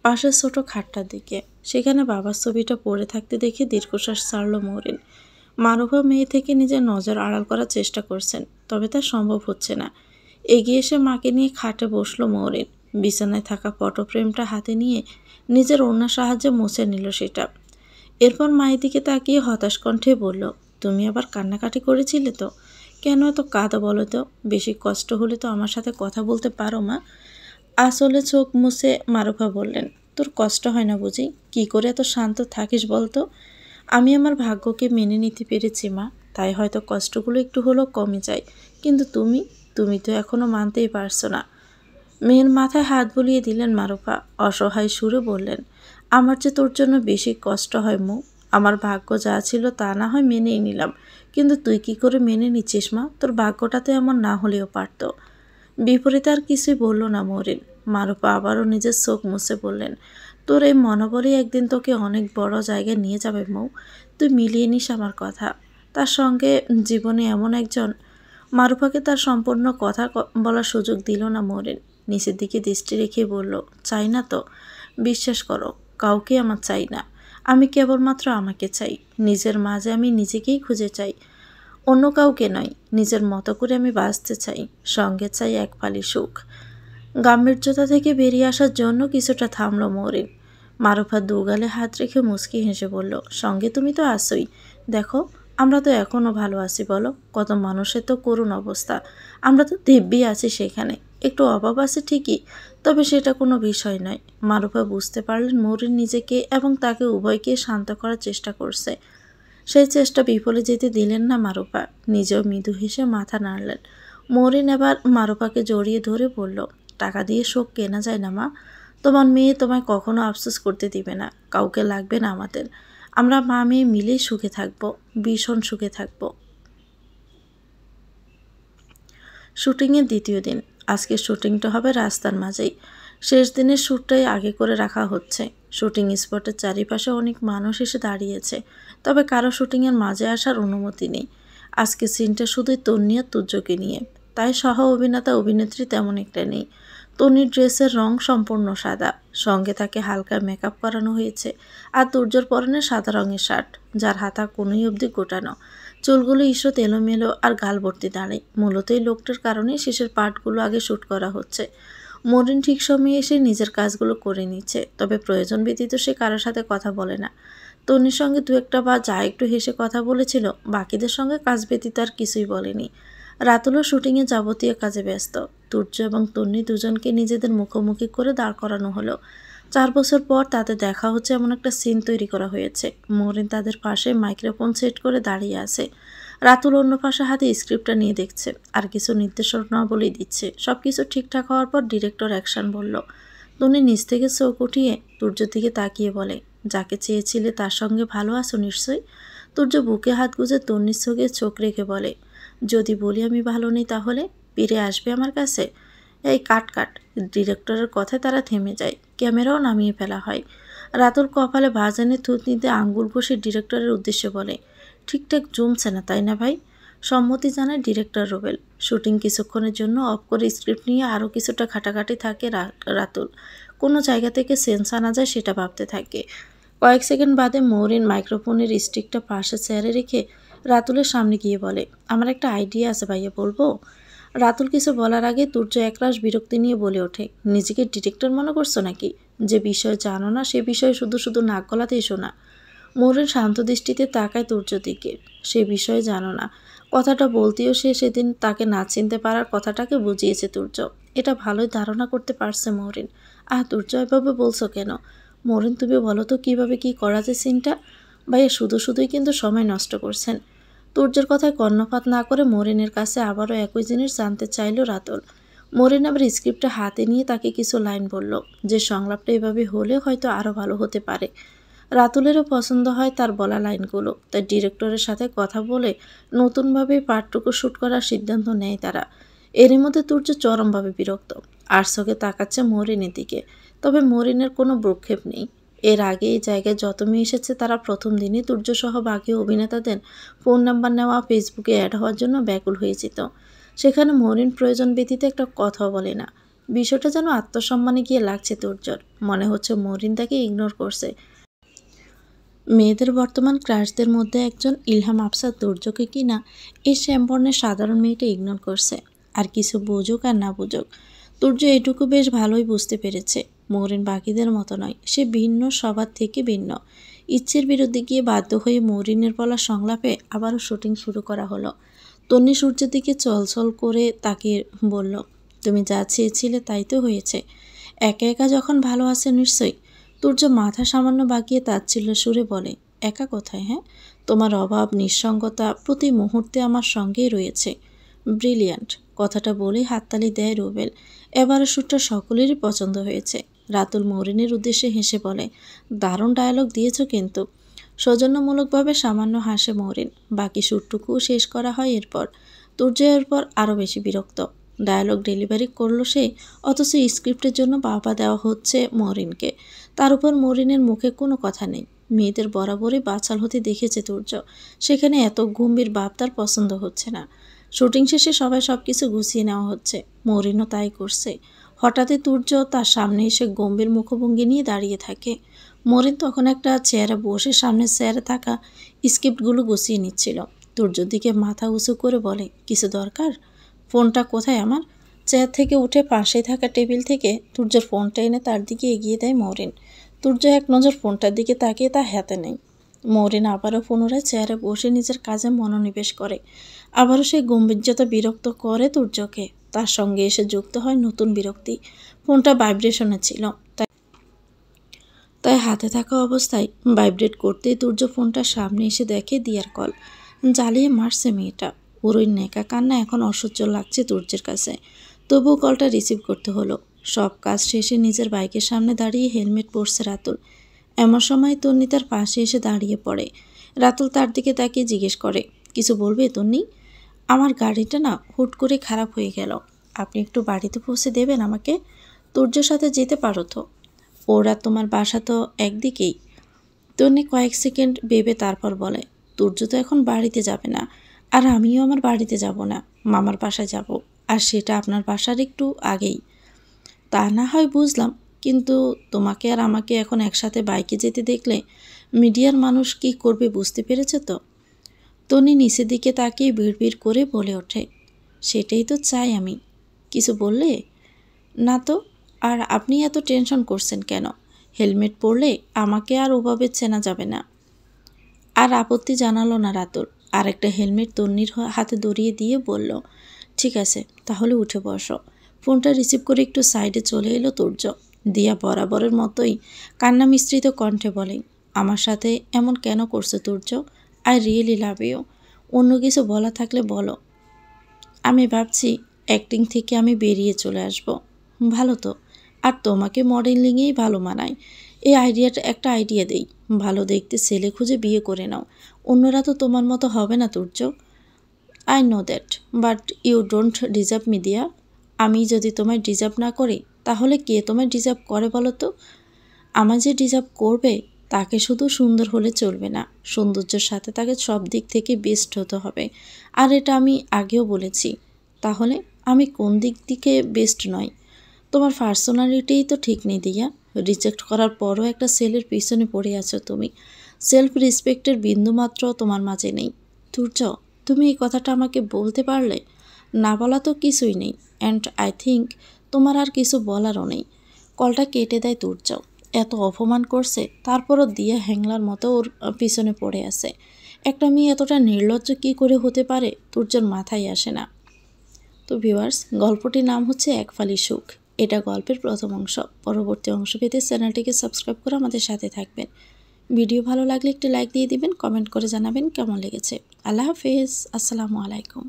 পাশের ছোট খাটটার দিকে। সেখানে বাবার ছবিটা পড়ে থাকতে দেখে দীর্ঘশ্বাস ছাড়ল মরিন। মারুফা মেয়ে থেকে নিজের নজর আড়াল করার চেষ্টা করছেন, তবে তা সম্ভব হচ্ছে না। এগিয়ে এসে মাকে নিয়ে খাটে বসলো মরিন। বিছানায় থাকা ফটোফ্রেমটা হাতে নিয়ে নিজের ওড়নার সাহায্যে মুছে নিল সেটা। এরপর মায়ের দিকে তাকিয়ে হতাশ কণ্ঠে বলল, তুমি আবার কান্নাকাটি করেছিলে তো? কেন এত কাঁদো বলো তো? বেশি কষ্ট হলে তো আমার সাথে কথা বলতে পারো মা। আসলে চোখ মুছে মারুফা বললেন, তোর কষ্ট হয় না বুঝি? কি করে এত শান্ত থাকিস বলতো? আমি আমার ভাগ্যকে মেনে নিতে পেরেছি মা, তাই হয়তো কষ্টগুলো একটু হলেও কমে যায়। কিন্তু তুমি তো এখনো মানতেই পারছো না। মেয়ের মাথায় হাত বুলিয়ে দিলেন মারুফা। অসহায় সুরে বললেন, আমার যে তোর জন্য বেশি কষ্ট হয় মৌ। আমার ভাগ্য যা ছিল তা না হয় মেনেই নিলাম, কিন্তু তুই কি করে মেনে নিচ্ছিস মা? তোর ভাগ্যটা তো এমন না হলেও পারত। বিপরীতে আর কিছুই বলল না মরিন। মারুফা আবারও নিজের চোখ মুছে বললেন, তোর এই মনোবলই একদিন তোকে অনেক বড় জায়গায় নিয়ে যাবে মৌ। তুই মিলিয়ে নিস আমার কথা। তার সঙ্গে জীবনে এমন একজন। মারুফাকে তার সম্পূর্ণ কথা বলার সুযোগ দিল না মরিন। নিচের দিকে দৃষ্টি রেখে বলল, চাই না তো? বিশ্বাস করো, কাউকে আমার চাই না। আমি কেবলমাত্র আমাকে চাই। নিজের মাঝে আমি নিজেকেই খুঁজে চাই, অন্য কাউকে নয়। নিজের মতো করে আমি বাঁচতে চাই, সঙ্গে চাই এক ফালি সুখ। গাম্ভীর্যতা থেকে বেরিয়ে আসার জন্য কিছুটা থামল মরিন। মারুফা দুগালে হাত রেখে মুচকি হেসে বলল, সঙ্গে তুমি তো আসোই। দেখো, আমরা তো এখনও ভালো আছি বলো। কত মানুষের তো করুণ অবস্থা, আমরা তো দিব্যি আছি সেখানে। একটু অভাব আছে ঠিকই, তবে সেটা কোনো বিষয় নয়। মারুফা বুঝতে পারলেন মরিন নিজেকে এবং তাকে উভয়কে শান্ত করার চেষ্টা করছে। সেই চেষ্টা বিফলে যেতে দিলেন না মারুফা। নিজেও মৃদু হেসে মাথা নাড়লেন। মরিন এবার মারুফাকে জড়িয়ে ধরে বলল, টাকা দিয়ে শোক কেনা যায় না মা। তোমার মেয়ে তোমায় কখনো আফসোস করতে দিবে না, কাউকে লাগবে না আমাদের। আমরা মা মেয়ে মিলেই সুখে থাকবো, ভীষণ সুখে থাকবো। শুটিংয়ের দ্বিতীয় দিন। আজকে শুটিংটা হবে রাস্তার মাঝেই। শেষ দিনের শ্যুটটাই আগে করে রাখা হচ্ছে। শুটিং স্পটের চারিপাশে অনেক মানুষ এসে দাঁড়িয়েছে, তবে কারো শুটিংয়ের মাঝে আসার অনুমতি নেই। আজকে সিনটা শুধুই তন্নি আর তুর্যকে নিয়ে, তাই সহ অভিনেতা অভিনেত্রী তেমন একটা নেই। তন্নির ড্রেসের রং সম্পূর্ণ সাদা, সঙ্গে তাকে হালকা মেকআপ করানো হয়েছে। আর তুর্যর পরনে সাদা রঙের শার্ট, যার হাতা কোনোই অবধি গোটানো। চুলগুলো ঈষৎ এলোমেলো আর গাল ভর্তি দাঁড়ায়। মূলত এই লোকটার কারণে শেষের পার্টগুলো আগে শ্যুট করা হচ্ছে। মরিন ঠিক সময়ে এসে নিজের কাজগুলো করে নিচ্ছে, তবে প্রয়োজন ব্যতীত সে কারোর সাথে কথা বলে না। তন্নির সঙ্গে দু একটা বা যা একটু হেসে কথা বলেছিল, বাকিদের সঙ্গে কাজ ব্যতীত আর কিছুই বলেনি। রাতুলও শুটিংয়ে যাবতীয় কাজে ব্যস্ত। তুর্য এবং তন্নি দুজনকে নিজেদের মুখোমুখি করে দাঁড় করানো হলো। 4 বছর পর তাদের দেখা হচ্ছে এমন একটা সিন তৈরি করা হয়েছে। মরিন তাদের পাশে মাইক্রোফোন সেট করে দাঁড়িয়ে আছে। রাতুল অন্য পাশে হাতে স্ক্রিপ্টটা নিয়ে দেখছে আর কিছু নির্দেশনাবলী দিচ্ছে। সব কিছু ঠিকঠাক হওয়ার পর ডিরেক্টর অ্যাকশন বলল। তন্নি নিচ থেকে চোখ উঠিয়ে তুর্যর দিকে তাকিয়ে বলে, যাকে চেয়েছিলে তার সঙ্গে ভালো আছো নিশ্চয়ই? তুর্য বুকে হাত গুজে তন্নির চোখে চোখ রেখে বলে, যদি বলি আমি ভালো নেই তাহলে ফিরে আসবে আমার কাছে? এই কাট কাট। ডিরেক্টরের কথায় তারা থেমে যায়। ক্যামেরাও নামিয়ে ফেলা হয়। রাতুল কপালে ভাঁজ এনে থুতনিতে আঙ্গুল ঘষে ডিরেক্টরের উদ্দেশ্যে বলে, ঠিকঠাক জমছে না তাই না ভাই? সম্মতি জানায় ডিরেক্টর রুবেল। শুটিং কিছুক্ষণের জন্য অফ করে স্ক্রিপ্ট নিয়ে আরও কিছুটা ঘাটাঘাটি থাকে রাতুল। কোনো জায়গা থেকে সেন্স আনা যায় সেটা ভাবতে থাকে। কয়েক সেকেন্ড বাদে মৌরিন মাইক্রোফোনের স্টিকটা পাশে চেয়ারে রেখে রাতুলের সামনে গিয়ে বলে, আমার একটা আইডিয়া আছে ভাইয়া, বলবো? রাতুল কিছু বলার আগে তুর্য একরাশ বিরক্তি নিয়ে বলে ওঠে, নিজেকে ডিরেক্টর মনে করছো নাকি? যে বিষয় জানো না সে বিষয়ে শুধু শুধু নাক গলাতেই শোনা। মৌরিন শান্ত দৃষ্টিতে তাকায় তুর্য দিকে। সে বিষয়ে জানো না কথাটা বলতেও সে সেদিন তাকে না চিনতে পারার কথাটাকে বুঝিয়েছে তুর্য। এটা ভালোই ধারণা করতে পারছে মৌরিন। তুর্য এভাবে বলছো কেন? মৌরিন তুমি বলো তো কীভাবে কী করা যায় সিনটা? ভাইয়া শুধু শুধুই কিন্তু সময় নষ্ট করছেন। তুর্যের কথায় কর্ণপাত না করে মরিনের কাছে আবারও একই জিনিস জানতে চাইল রাতুল। মরিন আবার স্ক্রিপ্টটা হাতে নিয়ে তাকে কিছু লাইন বলল, যে সংলাপটা এভাবে হলে হয়তো আরও ভালো হতে পারে। রাতুলেরও পছন্দ হয় তার বলা লাইনগুলো, তাই ডিরেক্টরের সাথে কথা বলে নতুনভাবে পার্টটুকু শ্যুট করার সিদ্ধান্ত নেয় তারা। এরই মধ্যে তুর্য চরমভাবে বিরক্ত, আর চোখে তাকাচ্ছে মরিনের দিকে। তবে মরিনের কোনো ভ্রুক্ষেপ নেই। এর আগে এই জায়গায় যত মেয়ে এসেছে তারা প্রথম দিনই তুর্যসহ বাকি অভিনেতাদের ফোন নাম্বার নেওয়া, ফেসবুকে অ্যাড হওয়ার জন্য ব্যাকুল হয়ে যেত। সেখানে মরিন প্রয়োজন ব্যতীত একটা কথাও বলে না। বিষয়টা যেন আত্মসম্মানে গিয়ে লাগছে তুর্যর। মনে হচ্ছে মরিন তাকে ইগনোর করছে। মেয়েদের বর্তমান ক্রাশদের মধ্যে একজন ইলহাম আফসার তুর্যকে কিনা এই শ্যামবর্ণের সাধারণ মেয়েটা ইগনোর করছে। আর কিছু বুঝুক আর না বুঝুক, তুর্য এটুকু বেশ ভালোই বুঝতে পেরেছে মৌরিন বাকিদের মতো নয়, সে ভিন্ন, সবার থেকে ভিন্ন। ইচ্ছের বিরুদ্ধে গিয়ে বাধ্য হয়ে মৌরিনের বলা সংলাপে আবারও শুটিং শুরু করা হলো। তন্নি সূর্যের দিকে চলচল করে তাকে বলল, তুমি যা চেয়েছিলে তাই তো হয়েছে। একা একা যখন ভালো আছে নিশ্চয়ই। তুর্য মাথা সামান্য বাঁকিয়ে তাচ্ছিল্য সুরে বলে, একা কোথায়? হ্যাঁ, তোমার অভাব, নিঃসঙ্গতা প্রতি মুহূর্তে আমার সঙ্গেই রয়েছে। ব্রিলিয়ান্ট। কথাটা বলেই হাততালি দেয় রুবেল। এবারে সুরটা সকলেরই পছন্দ হয়েছে। রাতুল মরিনের উদ্দেশ্যে হেসে বলে, দারুণ ডায়ালগ দিয়েছ কিন্তু। সৌজন্যমূলকভাবে সামান্য হাসে মরিন। বাকি সুরটুকুও শেষ করা হয় এরপর। তুর্য এরপর আরও বেশি বিরক্ত। ডায়ালগ ডেলিভারি করলো সে, অথচ স্ক্রিপ্টের জন্য বাবা দেওয়া হচ্ছে মরিনকে। তার উপর মরিনের মুখে কোনো কথা নেই। মেয়েদের বরাবরই বাচাল হতে দেখেছে তুর্য, সেখানে এত গম্ভীর ভাব তার পছন্দ হচ্ছে না। শুটিং শেষে সবাই সব কিছু গুছিয়ে নেওয়া হচ্ছে, মরিনও তাই করছে। হঠাৎই তুর্য তার সামনে এসে গম্ভীর মুখভঙ্গি নিয়ে দাঁড়িয়ে থাকে। মরিন তখন একটা চেয়ারে বসে সামনের চেয়ারে থাকা স্ক্রিপ্টগুলো গুছিয়ে নিচ্ছিল। তুর্যর দিকে মাথা উঁচু করে বলে, কিছু দরকার? ফোনটা কোথায় আমার? চেয়ার থেকে উঠে পাশেই থাকা টেবিল থেকে তুর্যর ফোনটা এনে তার দিকে এগিয়ে দেয় মরিন। তুর্য এক নজর ফোনটার দিকে তাকিয়ে তা হাতে নেয়। মরিন আবারও পুনরায় চেয়ারে বসে নিজের কাজে মনোনিবেশ করে। আবারও সেই গম্ভীর্যতা বিরক্ত করে তুর্যকে। তার সঙ্গে এসে যুক্ত হয় নতুন বিরক্তি। ফোনটা ভাইব্রেশনে ছিল, তাই হাতে থাকা অবস্থায় ভাইব্রেট করতেই তুর্য ফোনটার সামনে এসে দেখে দিয়ার কল। জ্বালিয়ে মারছে মেয়েটা। পুরোই নেকা কান্না এখন অসহ্য লাগছে তুর্যের কাছে। তবুও কলটা রিসিভ করতে হলো। সব কাজ শেষে নিজের বাইকের সামনে দাঁড়িয়ে হেলমেট পরছে রাতুল। এমন সময় তন্নি তার পাশে এসে দাঁড়িয়ে পড়ে। রাতুল তার দিকে তাকিয়ে জিজ্ঞেস করে, কিছু বলবে তন্নি? আমার গাড়িটা না হুট করে খারাপ হয়ে গেল, আপনি একটু বাড়িতে পৌঁছে দেবেন আমাকে? তুর্যের সাথে যেতে পারো তো? ওরা তোমার বাসা তো একদিকেই। তন্নি কয়েক সেকেন্ড ভেবে তারপর বলে, তুর্য তো এখন বাড়িতে যাবে না, আর আমিও আমার বাড়িতে যাব না, মামার বাসায় যাব, আর সেটা আপনার বাসার একটু আগেই। তা না হয় বুঝলাম, কিন্তু তোমাকে আর আমাকে এখন একসাথে বাইকে যেতে দেখলে মিডিয়ার মানুষ কি করবে বুঝতে পেরেছে তো? তনি নিচের দিকে তাকিয়ে বিড়বিড় করে বলে ওঠে, সেটাই তো চাই আমি। কিছু বললে? না তো। আর আপনি এত টেনশন করছেন কেন? হেলমেট পরলে আমাকে আর ওভাবে চেনা যাবে না। আর আপত্তি জানালো না রাতুল। আর একটা হেলমেট তন্নির হাতে ধরিয়ে দিয়ে বলল, ঠিক আছে তাহলে উঠে বসো। ফোনটা রিসিভ করে একটু সাইডে চলে এলো তুর্য। দিয়া বরাবরের মতোই কান্না মিশ্রিত কণ্ঠে বলে, আমার সাথে এমন কেন করছো Turya? I really love you. অন্য কিছু বলা থাকলে বলো। আমি ভাবছি অ্যাক্টিং থেকে আমি বেরিয়ে চলে আসব। ভালো তো। আর তোমাকে মডেলিংয়েই ভালো মানায়। এই একটা আইডিয়া দেই। ভালো দেখতে ছেলে খুঁজে বিয়ে করে নাও। অন্যরা তো তোমার মতো হবে না Turya. I know that, but you don't deserve me Diya. আমি যদি তোমায় ডিজার্ভ না করি তাহলে কে তোমায় ডিজার্ভ করে বলো তো? আমার যে ডিজার্ভ করবে তাকে শুধু সুন্দর হলে চলবে না, সৌন্দর্যের সাথে তাকে সব দিক থেকে বেস্ট হতে হবে। আর এটা আমি আগেও বলেছি। তাহলে আমি কোন দিক থেকে বেস্ট নই? তোমার পার্সোনালিটিই তো ঠিক নেই দিয়া। রিজেক্ট করার পরও একটা সেলের পিছনে পড়ে আছো তুমি। সেলফ রেসপেক্টের বিন্দুমাত্র তোমার মাঝে নেই। তুর্য, তুমি এই কথাটা আমাকে বলতে পারলে? না বলা তো কিছুই নেই। অ্যান্ড আই থিঙ্ক তোমার আর কিছু বলারও নেই। কলটা কেটে দেয় তুর্য। এত অপমান করছে তারপরও দিয়া হ্যাংলার মতো ওর পিছনে পড়ে আছে। একটা মেয়ে এতটা নির্লজ্জ কী করে হতে পারে তুর্যর মাথায় আসে না। তো ভিউয়ার্স, গল্পটির নাম হচ্ছে এক ফালি সুখ। এটা গল্পের প্রথম অংশ। পরবর্তী অংশ পেতে চ্যানেলটিকে সাবস্ক্রাইব করে আমাদের সাথে থাকবেন। ভিডিও ভালো লাগলে একটি লাইক দিয়ে দিবেন, কমেন্ট করে জানাবেন কেমন লেগেছে। আল্লাহ হাফেজ, আসসালামু আলাইকুম।